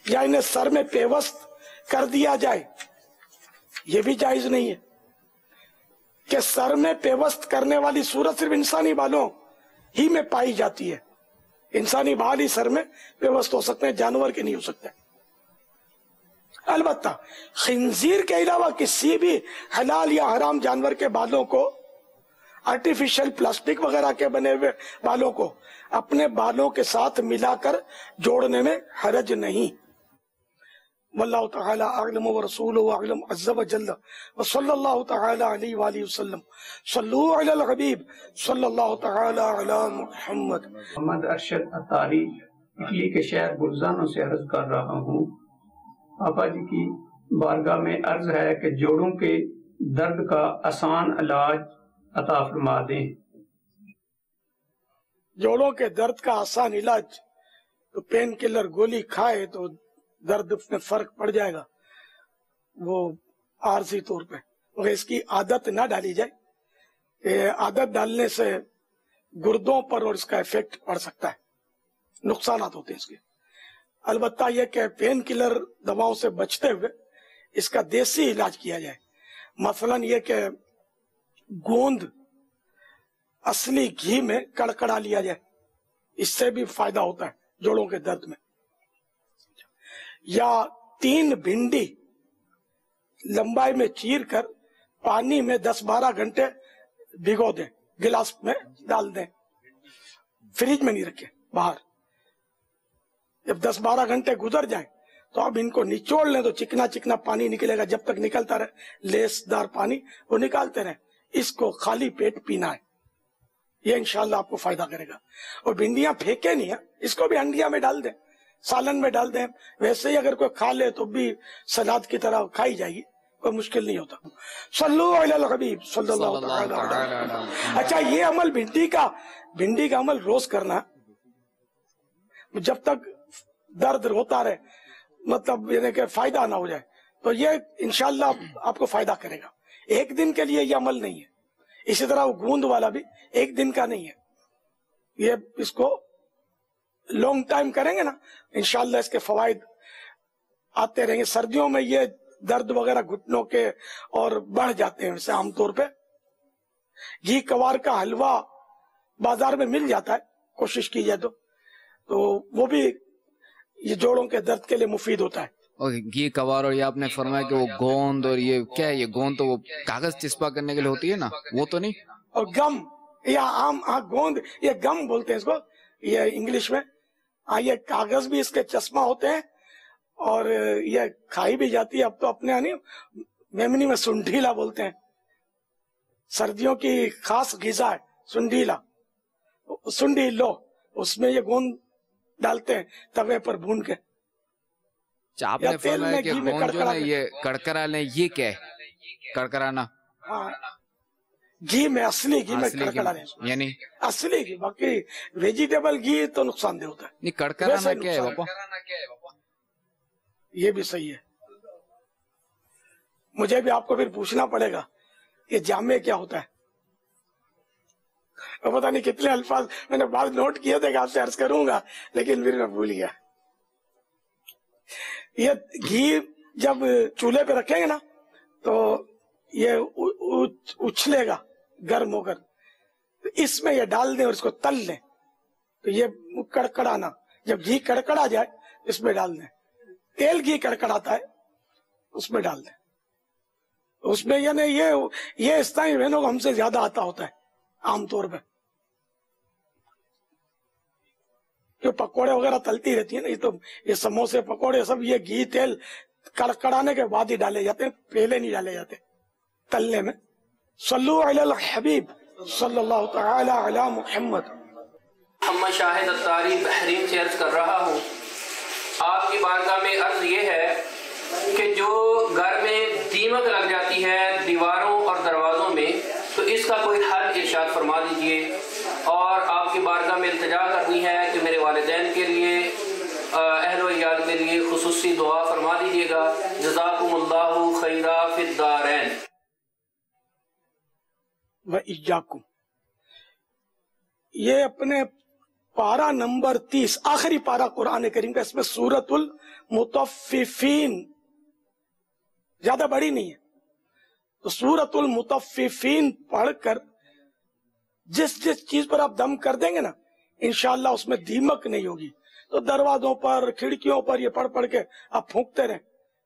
B: یا انہیں سر میں پیوست کر دیا جائے یہ بھی جائز نہیں ہے. کہ سر میں پیوست کرنے والی صورت صرف انسانی بالوں ہی میں پائی جاتی ہے. انسانی بال ہی سر میں پیوست ہو سکتے ہیں، جانور کے نہیں ہو سکتے. البتہ خنزیر کے علاوہ کسی بھی حلال یا حرام جانور کے بالوں کو، آرٹیفیشل پلاسٹک وغیرہ کے بنے ہوئے بالوں کو اپنے بالوں کے ساتھ ملا کر جوڑنے میں حرج نہیں۔ واللہ تعالی اعلم ورسولہ اعلم عز وجل وصلی اللہ تعالی علیہ وآلہ وسلم۔ صلو علی الحبیب صلی اللہ تعالی علی محمد۔
H: محمد ارشد اتاری اٹلی کے شہر بلزانوں سے عرض کر رہا ہوں، آقا جی کی بارگاہ میں عرض ہے کہ جوڑوں کے درد کا آسان علاج عطا فرما دیں۔
B: جوڑوں کے درد کا آسان علاج تو پین کلر گولی کھائے تو درد میں فرق پڑ جائے گا، وہ عارضی طور پہ، مگر اس کی عادت نہ ڈالی جائے۔ عادت ڈالنے سے گردوں پر اور اس کا ایفیکٹ پڑ سکتا ہے، نقصانات ہوتے ہیں اس کے۔ البتہ یہ کہ پین کلر دواؤں سے بچتے ہوئے اس کا دیسی علاج کیا جائے، مثلا یہ کہ گوند اصلی گھی میں کڑکڑا لیا جائے، اس سے بھی فائدہ ہوتا ہے جوڑوں کے درد میں۔ یا 3 بھنڈی لمبائی میں چیر کر پانی میں 10-12 گھنٹے بھگو دیں، گلاس میں ڈال دیں، فریج میں نہیں رکھیں، باہر۔ جب 10-12 گھنٹے گزر جائیں تو اب ان کو نچوڑ لیں تو چکنا چکنا پانی نکلے گا، جب تک نکلتا رہے لیس دار پانی وہ نکالتے رہیں۔ اس کو خالی پیٹ پینا ہے، یہ انشاءاللہ آپ کو فائدہ کرے گا۔ اور بھنڈیاں پھینکے نہیں ہیں، اس کو بھی ہنڈیا میں ڈال دیں، سالن میں ڈال دیں، ویسے ہی اگر کوئی کھا لے تو بھی سلاد کی طرح کھائی جائے گی، کوئی مشکل نہیں ہوتا۔ صلو علی الحبیب صلی اللہ تعالی علیہ وسلم۔ اچھا، یہ عمل بھنڈی کا عمل روز کرنا ہے، جب تک درد ہوتا رہے، مطلب یعنی کہ فائدہ نہ ہو جائے، تو یہ انشاءاللہ آپ کو فائدہ کرے گا۔ ایک دن کے لیے یہ عمل نہیں ہے، اسی طرح وہ گوند والا بھی ایک دن کا نہیں ہے، یہ اس کو لانگ ٹائم کریں گے نا، انشاءاللہ اس کے فوائد آتے رہیں گے۔ سردیوں میں یہ درد وغیرہ گھٹنوں کے اور بڑھ جاتے ہیں، ویسے عام طور پہ گھی کوار کا حلوہ بازار میں مل جاتا ہے، کوشش کی جائے تو وہ بھی یہ جوڑوں کے درد کے لیے مفید ہوتا ہے۔
I: اور گھی کوار، اور یہ آپ نے فرمایا کہ وہ گوند، اور یہ کیا ہے، یہ گوند تو وہ کاغذ چسپا کرنے کے لیے ہوتی ہے نا، وہ تو نہیں؟
B: اور گم یا عام گوند، یہ گم بولتے ہیں اس کو یہ انگلش میں۔ یہ کاغذ بھی اس کے چشمہ ہوتے ہیں اور یہ کھائی بھی جاتی ہے۔ اب تو اپنے میمنی میں سنڈھیلا بولتے ہیں، سردیوں کی خاص غذا ہے سنڈھیلا، سنڈھیلو، اس میں یہ گوند ڈالتے ہیں توے پر بھون کے۔
I: آپ نے فرمایا کہ گوند جو ہے یہ کڑکڑا لیں، یہ کیا ہے کڑکڑانا؟
B: ہاں، گھی میں، اصلی گھی میں کڑکڑا لیں،
I: یعنی
B: اصلی گھی، باقی ویجیٹیبل گھی تو نقصان دہ ہوتا ہے۔
I: نہیں، کڑکڑانا کیا ہے بابا؟
B: یہ بھی صحیح ہے، مجھے بھی آپ کو پھر پوچھنا پڑے گا کہ جامع کیا ہوتا ہے، پتہ نہیں کتنے الفاظ میں نے بعض نوٹ کیے تھے کہ آپ سے عرض کروں گا، لیکن پھر میں بھول گیا۔ یہ گھی جب چولہے پہ رکھیں گے نا تو یہ اچھلے گا گرم ہو کر، تو اس میں یہ ڈال دیں اور اس کو تل لیں، تو یہ کڑکڑانا، جب گھی کڑکڑا جائے اس میں ڈال دیں۔ تیل گھی کڑکڑاتا ہے اس میں ڈال دیں، اس میں یعنی یہ اسلامی بہنوں کو ہم سے زیادہ آتا ہوتا ہے عام طور پہ، جو پکوڑے وغیرہ تلتی رہتی ہیں نا، یہ سموسے پکوڑے سب یہ گھی تیل کڑکڑانے کے بعد ہی ڈالے جاتے ہیں، پہلے نہیں ڈالے جاتے تلنے میں۔ صلو علی الحبیب صلی اللہ تعالی علی محمد۔
J: محمد شاہد اتاری بحرین سے عرض کر رہا ہوں، آپ کی بارگاہ میں عرض یہ ہے کہ جو گھر میں دیمک لگ جاتی ہے دیواروں اور دروازوں میں، تو اس کا کوئی حل ارشاد فرما دیجئے، اور آپ کی بارگاہ میں التجا کرنی ہے کہ میرے والدین کے لیے، اہل و عیال کے لیے خصوصی دعا فرما دیجئے گا۔ جزاکم اللہ خیرا فی الدارین۔
B: وَإِيَّاكُمْ، یہ اپنے پارہ نمبر 30 آخری پارہ قرآن کریم کا، اس میں سورۃ المطففین، زیادہ بڑی نہیں ہے، تو سورۃ المطففین پڑھ کر جس چیز پر آپ دم کر دیں گے نا، انشاءاللہ اس میں دیمک نہیں ہوگی۔ تو دروازوں پر، کھڑکیوں پر یہ پڑھ پڑھ کے آپ پھونکتے رہیں،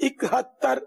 B: 71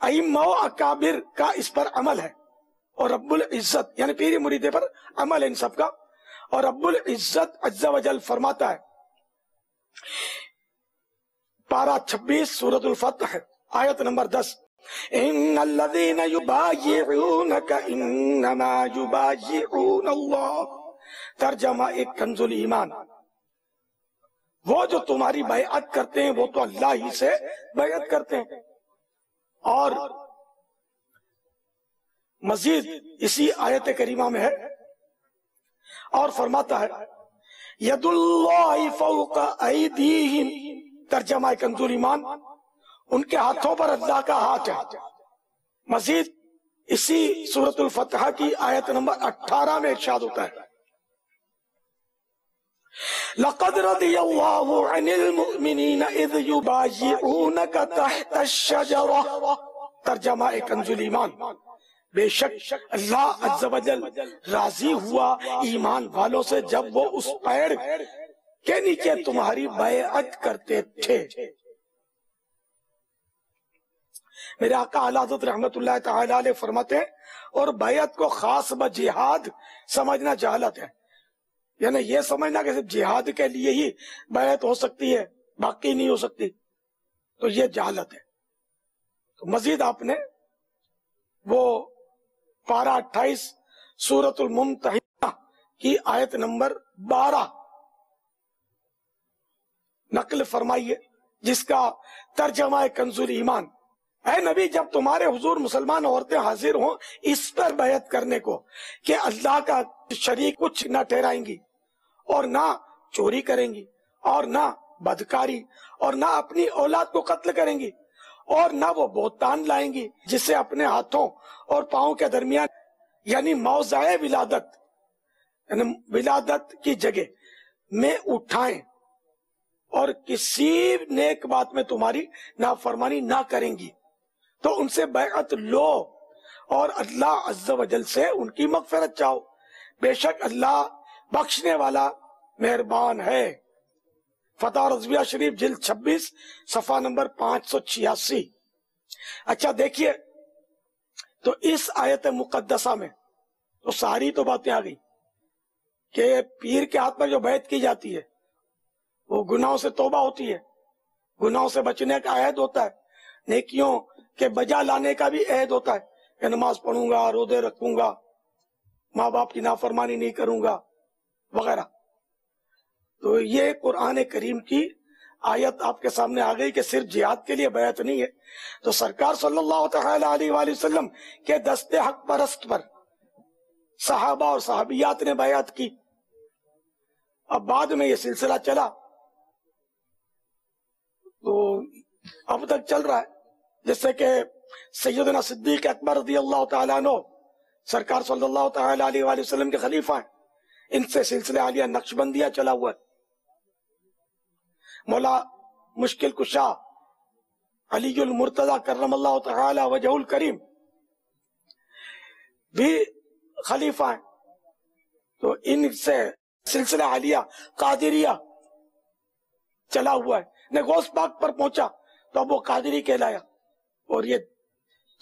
B: ائمہ و اکابر کا اس پر عمل ہے، اور رب العزت یعنی پیری مریدے پر عمل ہے ان سب کا، اور رب العزت عز و جل فرماتا ہے پارہ 26 سورۃ الفتح آیت نمبر 10، ان الذین یبایعونک انما یبایعون اللہ، ترجمہ ایک کنز الایمان، وہ جو تمہاری بیعت کرتے ہیں وہ تو اللہ ہی سے بیعت کرتے ہیں۔ اور مزید اسی آیت کریمہ میں ہے اور فرماتا ہے ید اللہ فوق ایدیہم، ترجمہ کنز الایمان، ان کے ہاتھوں پر اللہ کا ہاتھ ہے۔ مزید اسی سورۃ الفتح کی آیت نمبر 18 میں ارشاد ہوتا ہے لقد رضی اللہ عن المؤمنین اذ یبایعونک تحت الشجرہ، ترجمہ کنز الایمان، بے شک اللہ عز و جل راضی ہوا ایمان والوں سے جب وہ اس پیڑ کے نیچے تمہاری بیعت کرتے تھے۔ میرے آقا اعلی حضرت رحمت اللہ تعالی علیہ فرماتے ہیں اور بیعت کو خاص بجہاد سمجھنا جہالت ہے، یعنی یہ سمجھنا کہ صرف جہاد کے لیے ہی بیعت ہو سکتی ہے باقی نہیں ہو سکتی، تو یہ جہالت ہے۔ تو مزید آپ نے وہ پارہ 28 سورۃ الممتحنہ کی آیت نمبر 12 نقل فرمائیے جس کا ترجمہ ہے کنز الایمان، اے نبی جب تمہارے حضور مسلمان عورتیں حاضر ہوں اس پر بیعت کرنے کو کہ اللہ کا شریک کچھ نہ ٹھہرائیں گی، اور نہ چوری کریں گی، اور نہ بدکاری، اور نہ اپنی اولاد کو قتل کریں گی، اور نہ وہ بہتان لائیں گی جسے اپنے ہاتھوں اور پاؤں کے درمیان یعنی موضع ولادت یعنی ولادت کی جگہ میں اٹھائیں، اور کسی نیک بات میں تمہاری نافرمانی نہ کریں گی، تو ان سے بیعت لو اور اللہ عز و جل سے ان کی مغفرت چاہو، بے شک اللہ بخشنے والا مہربان ہے۔ فتح رضویہ شریف جلد 26 صفحہ نمبر 586۔ اچھا دیکھیے، تو اس آیت مقدسہ میں تو ساری تو باتیں آ گئی کہ پیر کے ہاتھ پر جو بیعت کی جاتی ہے وہ گناہوں سے توبہ ہوتی ہے، گناہوں سے بچنے کا عہد ہوتا ہے، نیکیوں کے بجا لانے کا بھی عہد ہوتا ہے کہ نماز پڑھوں گا، روزے رکھوں گا، ماں باپ کی نافرمانی نہیں کروں گا وغیرہ۔ تو یہ قرآن کریم کی آیت آپ کے سامنے آ گئی کہ صرف جہاد کے لیے بیعت نہیں ہے، تو سرکار صلی اللہ تعالی علیہ وآلہ وسلم کے دست حق پرست پر صحابہ اور صحابیات نے بیعت کی۔ اب بعد میں یہ سلسلہ چلا تو اب تک چل رہا ہے، جیسے کہ سیدنا صدیق اکبر رضی اللہ تعالیٰ عنہ سرکار صلی اللہ تعالی علیہ وآلہ وسلم کے خلیفہ ہیں، ان سے سلسلہ عالیہ نقش بندیہ چلا ہوا ہے۔ مولا مشکل کشا علی المرتضی کرم اللہ تعالی وجہ الکریم بھی خلیفہ ہیں، تو ان سے سلسلہ عالیہ قادریہ چلا ہوا ہے، نے غوث پاک پر پہنچا تو اب وہ قادری کہلایا، اور یہ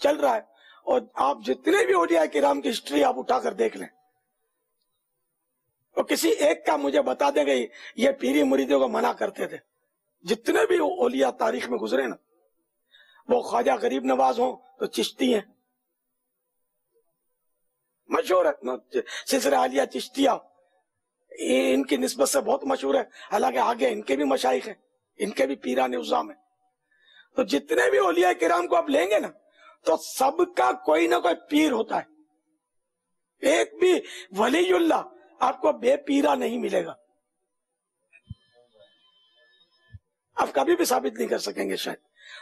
B: چل رہا ہے۔ اور آپ جتنے بھی اولیاء کرام کی ہسٹری آپ اٹھا کر دیکھ لیں، اور کسی ایک کا مجھے بتا دیں گے یہ پیری مریدوں کو منع کرتے تھے، جتنے بھی اولیاء تاریخ میں گزرے نا، وہ خواجہ غریب نواز ہوں تو چشتی ہیں، مشہور ہے سلسلہ عالیہ چشتیہ، ان کی نسبت سے بہت مشہور ہے، حالانکہ آگے ان کے بھی مشائخ ہیں، ان کے بھی پیران عظام ہیں۔ تو جتنے بھی اولیاء کرام کو آپ لیں گے نا تو سب کا کوئی نہ کوئی پیر ہوتا ہے، ایک بھی ولی اللہ آپ کو بے پیرا نہیں ملے گا، آپ کبھی بھی ثابت نہیں کر سکیں گے شاید۔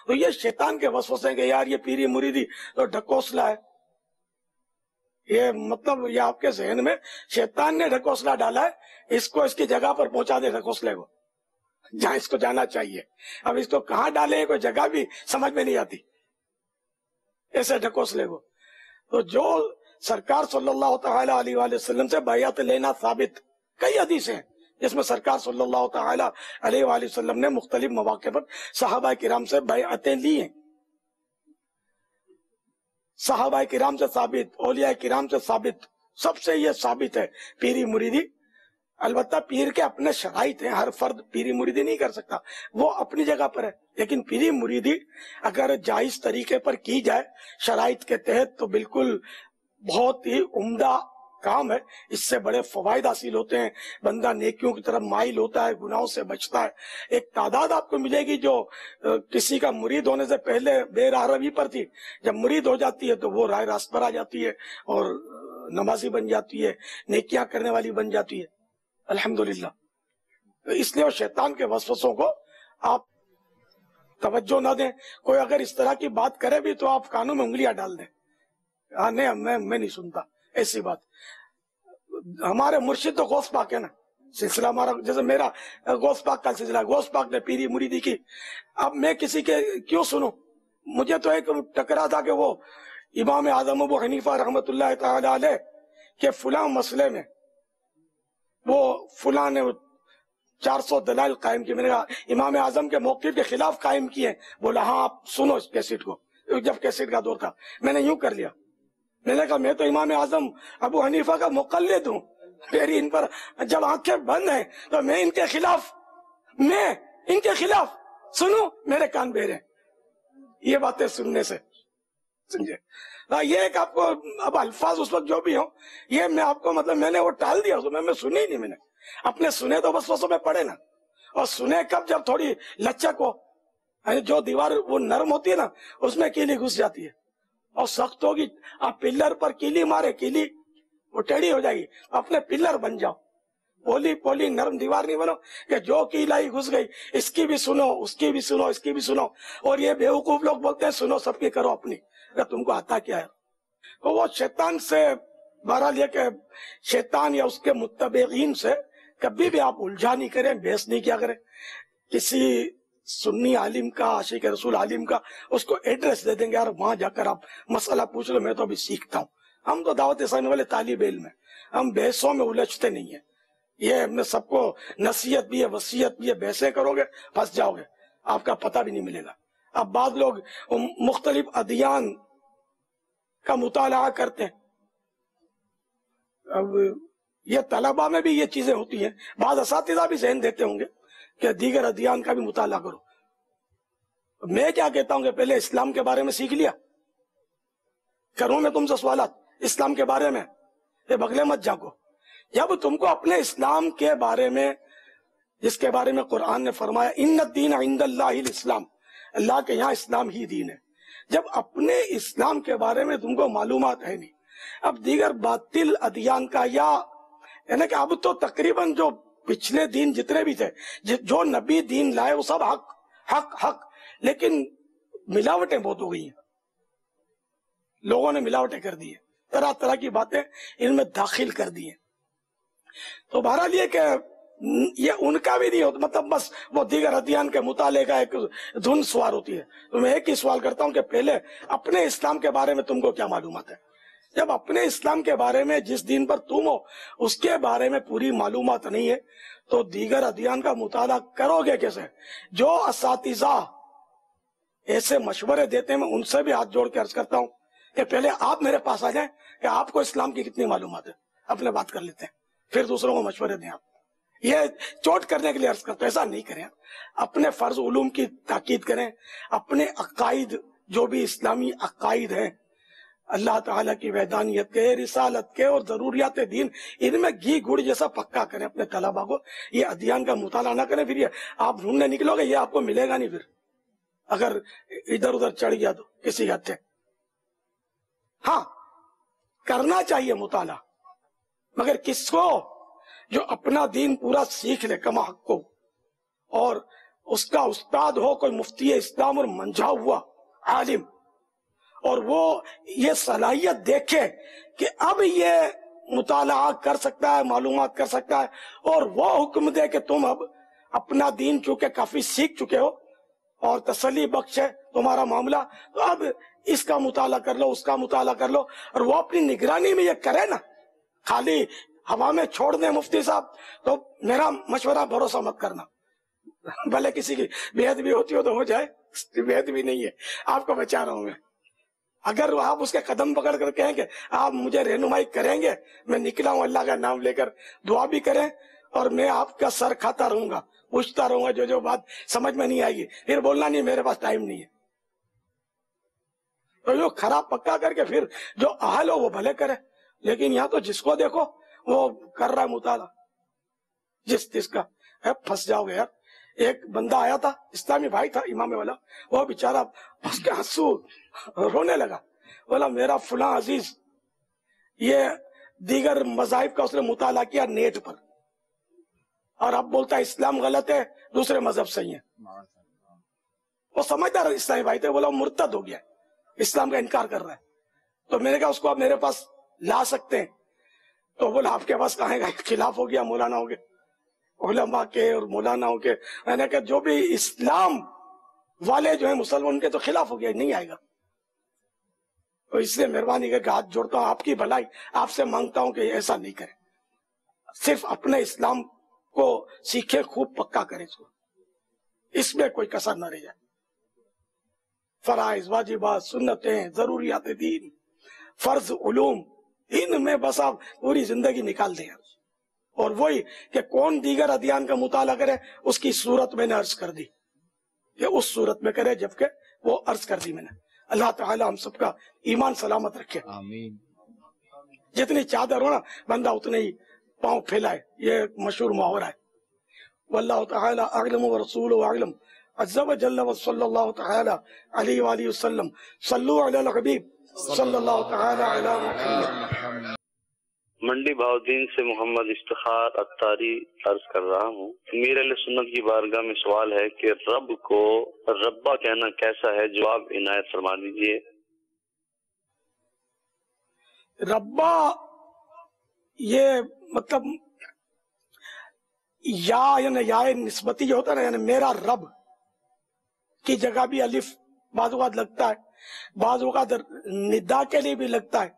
B: تو یہ شیطان کے وسوسے ہیں کہ یار یہ پیری مریدی تو ڈھکوسلا ہے، یہ مطلب یہ آپ کے ذہن میں شیطان نے ڈھکوسلا ڈالا ہے، اس کو اس کی جگہ پر پہنچا دے ڈھکوسلے کو جہاں اس کو جانا چاہیے۔ اب اس کو کہاں ڈالے کوئی جگہ بھی سمجھ میں نہیں آتی ایسے ڈھکوسلے کو۔ تو جو سرکار صلی اللہ تعالی علیہ وآلہ وسلم سے بیعت لینا ثابت کئی حدیث ہیں جس میں سرکار صلی اللہ تعالی علیہ وآلہ وسلم نے مختلف مواقع پر صحابہ کرام سے بیعتیں لی ہیں۔ صحابہ کرام سے ثابت، اولیاء کرام سے ثابت، سب سے یہ ثابت ہے پیری مریدی۔ البتہ پیر کے اپنے شرائط ہیں، ہر فرد پیری مریدی نہیں کر سکتا، وہ اپنی جگہ پر ہے، لیکن پیری مریدی اگر جائز طریقے پر کی جائے شرائط کے تحت تو بالکل بہت ہی عمدہ کام ہے، اس سے بڑے فوائد حاصل ہوتے ہیں، بندہ نیکیوں کی طرف مائل ہوتا ہے، گناہوں سے بچتا ہے۔ ایک تعداد آپ کو ملے گی جو کسی کا مرید ہونے سے پہلے بے راہ روی پر تھی، جب مرید ہو جاتی ہے تو وہ راہ راست پر آ جاتی ہے اور نمازی بن جاتی ہے، نیکیاں کرنے والی بن جاتی ہے، الحمدللہ۔ اس لیے وہ شیطان کے وسوسوں کو آپ توجہ نہ دیں۔ کوئی اگر اس طرح کی بات کرے بھی تو آپ کانوں میں انگلیاں ڈال دیں، ہاں نہیں میں نہیں سنتا ایسی بات۔ ہمارے مرشد تو غوث پاک ہے نا، سلسلہ ہمارا جیسے میرا غوث پاک کا سلسلہ، غوث پاک نے پیری مریدی کی، اب میں کسی کے کیوں سنوں؟ مجھے تو ایک ٹکرا تھا کہ وہ امام اعظم ابو حنیفہ رحمۃ اللہ تعالی علیہ کے فلاں مسئلے میں وہ فلاں نے 400 دلائل قائم کی، میں نے کہا امام اعظم کے موقف کے خلاف قائم کیے، بولا ہاں آپ سنو اس کیسٹ کو، جب کیسٹ کا دور تھا میں نے یوں کر لیا، میں نے کہا میں تو امام اعظم ابو حنیفہ کا مقلد ہوں، میری ان پر جب آنکھیں بند ہیں تو میں ان کے خلاف سنوں، میرے کان بہرے ہیں یہ باتیں سننے سے، سمجھے؟ یہ ایک آپ کو اب الفاظ اس وقت جو بھی ہوں، یہ میں آپ کو مطلب میں نے وہ ٹال دیا، میں سنی ہی نہیں، میں نے اپنے سنے تو بس وسوں میں پڑے نا، اور سنے کب جب تھوڑی لچک ہو، جو دیوار وہ نرم ہوتی ہے نا اس میں کیلی گھس جاتی ہے، اور سخت ہوگی آپ پلر پر کیلی مارے، کیلی وہ ٹیڑھی ہو جائے گی، اپنے پلر بن جاؤ، پولی نرم دیوار نہیں بنو کہ جو کیلائی گھس گئی اس کی بھی سنو، اس کی بھی سنو، اس کی بھی سنو، اور یہ بیوقوف لوگ بولتے ہیں سنو سب کی کرو اپنی، تم کو آتا کیا ہے؟ تو وہ شیطان سے بہرحال یہ کہ شیطان یا اس کے متبعین سے کبھی بھی آپ الجھا نہیں کریں، بحث نہیں کیا کریں، کسی سنی عالم کا، عاشق رسول عالم کا اس کو ایڈریس دے دیں گے، یار وہاں جا کر آپ مسئلہ پوچھ لو، میں تو ابھی سیکھتا ہوں۔ ہم تو دعوت اسلامی والے طالب علم ہیں، ہم بحثوں میں الجھتے نہیں ہیں، یہ ہم نے سب کو نصیحت بھی ہے، وصیت بھی ہے، بحثیں کرو گے پھنس جاؤ گے، آپ کا پتہ بھی نہیں ملے گا۔ اب بعض لوگ مختلف ادیان کا مطالعہ کرتے ہیں، اب یہ طلبہ میں بھی یہ چیزیں ہوتی ہیں، بعض اساتذہ بھی ذہن دیتے ہوں گے کہ دیگر ادیان کا بھی مطالعہ کرو، میں کیا کہتا ہوں کہ پہلے اسلام کے بارے میں سیکھ لیا، کروں میں تم سے سوالات اسلام کے بارے میں، یہ بغلے مت جاگو، جب تم کو اپنے اسلام کے بارے میں، جس کے بارے میں قرآن نے فرمایا ان الدین عند اللہ الاسلام، اللہ کے یہاں اسلام ہی دین ہے، جب اپنے اسلام کے بارے میں تم کو معلومات ہے نہیں، اب دیگر باطل ادیان کا یا یعنی کہ اب تو تقریباً جو پچھلے دین جتنے بھی تھے، جو نبی دین لائے وہ سب حق، لیکن ملاوٹیں بہت ہو گئی ہیں، لوگوں نے ملاوٹیں کر دی ہیں، طرح طرح کی باتیں ان میں داخل کر دی ہیں، تو بہرحال یہ کہ یہ ان کا بھی نہیں ہوتا، مطلب بس وہ دیگر ادیان کے مطالعے کا ایک دھن سوار ہوتی ہے۔ تو میں ایک ہی سوال کرتا ہوں کہ پہلے اپنے اسلام کے بارے میں تم کو کیا معلومات ہے؟ جب اپنے اسلام کے بارے میں جس دین پر تم ہو اس کے بارے میں پوری معلومات نہیں ہے تو دیگر ادیان کا مطالعہ کرو گے کیسے؟ جو اساتذہ ایسے مشورے دیتے ہیں میں ان سے بھی ہاتھ جوڑ کے عرض کرتا ہوں کہ پہلے آپ میرے پاس آ جائیں کہ آپ کو اسلام کی کتنی معلومات ہے، اپنے بات کر لیتے ہیں، پھر دوسروں کو مشورے دیں۔ آپ یہ چوٹ کرنے کے لیے عرض کرتے ہیں، ایسا نہیں کریں، اپنے فرض علوم کی تاکید کریں، اپنے عقائد جو بھی اسلامی عقائد ہیں، اللہ تعالیٰ کی وحدانیت کے، رسالت کے اور ضروریات دین، ان میں گھی گڑ جیسا پکا کریں اپنے طلبہ کو۔ یہ ادیان کا مطالعہ نہ کریں، پھر یہ آپ ڈھونڈنے نکلو گے یہ آپ کو ملے گا نہیں، پھر اگر ادھر ادھر چڑھ گیا تو کسی حد سے۔ ہاں کرنا چاہیے مطالعہ، مگر کس کو؟ جو اپنا دین پورا سیکھ لے کما حق کو، اور اس کا استاد ہو کوئی مفتی اسلام اور منجھا ہوا عالم، اور وہ یہ صلاحیت دیکھے کہ اب یہ مطالعہ کر سکتا ہے، معلومات کر سکتا ہے، اور وہ حکم دے کہ تم اب اپنا دین چونکہ کافی سیکھ چکے ہو اور تسلی بخش ہے تمہارا معاملہ، تو اب اس کا مطالعہ کر لو، اس کا مطالعہ کر لو، اور وہ اپنی نگرانی میں یہ کرے نا، خالی ہوا میں چھوڑ دیں مفتی صاحب، تو میرا مشورہ بھروسہ مت کرنا، بھلے کسی کی بیعت بھی ہوتی ہو تو ہو جائے، بیعت بھی نہیں ہے، آپ کو بچا رہا ہوں میں، اگر آپ اس کے قدم پکڑ کر کہیں کہ آپ مجھے رہنمائی کریں گے، میں نکلا ہوں اللہ کا نام لے کر، دعا بھی کریں اور میں آپ کا سر کھاتا رہوں گا، پوچھتا رہوں گا جو بات سمجھ میں نہیں آئے گی، پھر بولنا نہیں میرے پاس ٹائم نہیں ہے. تو جو خراب پکا کر کے پھر جو اہل ہو وہ بھلے کرے. لیکن یہاں تو جس کو دیکھو وہ کر رہا ہے مطالعہ، جس کا پھنس جاؤ گے یار. ایک بندہ آیا تھا، اسلامی بھائی تھا امام والا، وہ بیچارہ پھنس کے ہنسو رونے لگا، بولا میرا فلاں عزیز یہ دیگر مذاہب کا اس نے مطالعہ کیا نیٹ پر، اور اب بولتا ہے اسلام غلط ہے دوسرے مذہب صحیح ہے. وہ سمجھدار اسلامی بھائی تھے، بولا وہ مرتد ہو گیا، اسلام کا انکار کر رہا ہے. تو میں نے کہا اس کو آپ میرے پاس لا سکتے ہیں؟ تو بولا آپ کے پاس کہاں گا، خلاف ہو گیا مولانا ہو گئے، علماء کے اور مولاناؤں کے. میں نے کہا جو بھی اسلام والے جو ہیں مسلمان کے تو خلاف ہو گیا، نہیں آئے گا. تو اس لیے مہربانی کر کے ہاتھ جوڑتا ہوں، آپ کی بھلائی آپ سے مانگتا ہوں کہ ایسا نہیں کریں. صرف اپنے اسلام کو سیکھے، خوب پکا کرے، اس کو اس میں کوئی کسر نہ رہ جائے. فرائض، واجبات، سنتیں، ضروریات دین، فرض، علوم، ان میں بس آپ پوری زندگی نکال دیں. اور وہی کہ کون دیگر ادیان کا مطالعہ کرے، اس کی صورت میں نے عرض کر دی کہ اس صورت میں کرے جبکہ وہ عرض کر دی میں نے. اللہ تعالی ہم سب کا ایمان سلامت رکھے.
I: آمین.
B: جتنی چادر ہو نا بندہ اتنے ہی پاؤں پھیلائے، یہ مشہور محاورہ ہے. واللہ تعالی اعلم ورسولہ اعلم عز وجل وصلی اللہ تعالی علیہ وآلہ وسلم. صلو علی الحبیب صلی اللہ تعالی علی محمد.
K: منڈی بہاؤدین سے محمد افتخار اتاری عرض کر رہا ہوں. امیر اہل سنت کی بارگاہ میں سوال ہے کہ رب کو ربا کہنا کیسا ہے؟ جواب عنایت فرما دیجیے.
B: ربا یہ مطلب یعنی یا نسبتی جو ہوتا ہے نا، یعنی میرا رب کی جگہ بھی الف بعض اوقات لگتا ہے، بعض اوقات ندا کے لیے بھی لگتا ہے.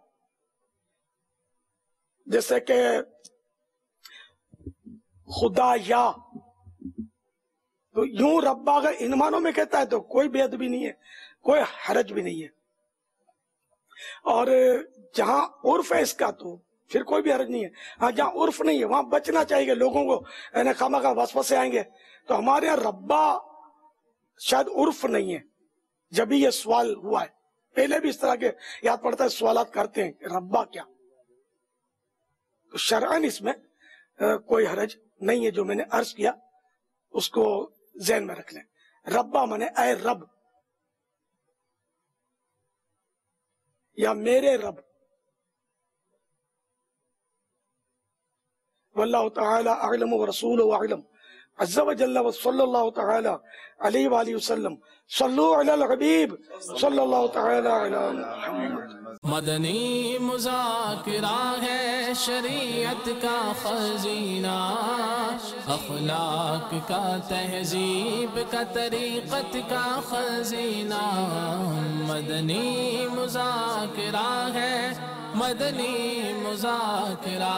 B: جیسے کہ خدا یا، تو یوں ربا اگر ان معنوں میں کہتا ہے تو کوئی بے ادبی نہیں ہے، کوئی حرج بھی نہیں ہے. اور جہاں عرف ہے اس کا تو پھر کوئی بھی حرج نہیں ہے. ہاں جہاں عرف نہیں ہے وہاں بچنا چاہیے، لوگوں کو خواہ وسوسے آئیں گے. تو ہمارے یہاں ربا شاید عرف نہیں ہے، جب ہی یہ سوال ہوا ہے. پہلے بھی اس طرح کے یاد پڑتا ہے سوالات کرتے ہیں کہ ربا کیا. تو شرعاً اس میں کوئی حرج نہیں ہے. جو میں نے عرض کیا اس کو ذہن میں رکھ لیں. ربا مانے اے رب یا میرے رب. واللہ تعالی اعلم ورسولہ اعلم عز وجل وصلی اللہ تعالی علیہ وآلہ وسلم. صلو علی الحبیب صلی اللہ تعالی علی محمد.
A: مدنی مذاکرہ ہے شریعت کا خزینہ، اخلاق کا، تہذیب کا، طریقت کا خزینہ. مدنی مذاکرہ ہے، مدنی مذاکرہ،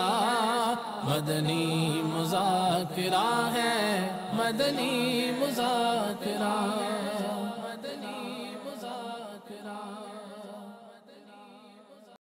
A: مدنی مذاکرہ ہے، مدنی مذاکرہ.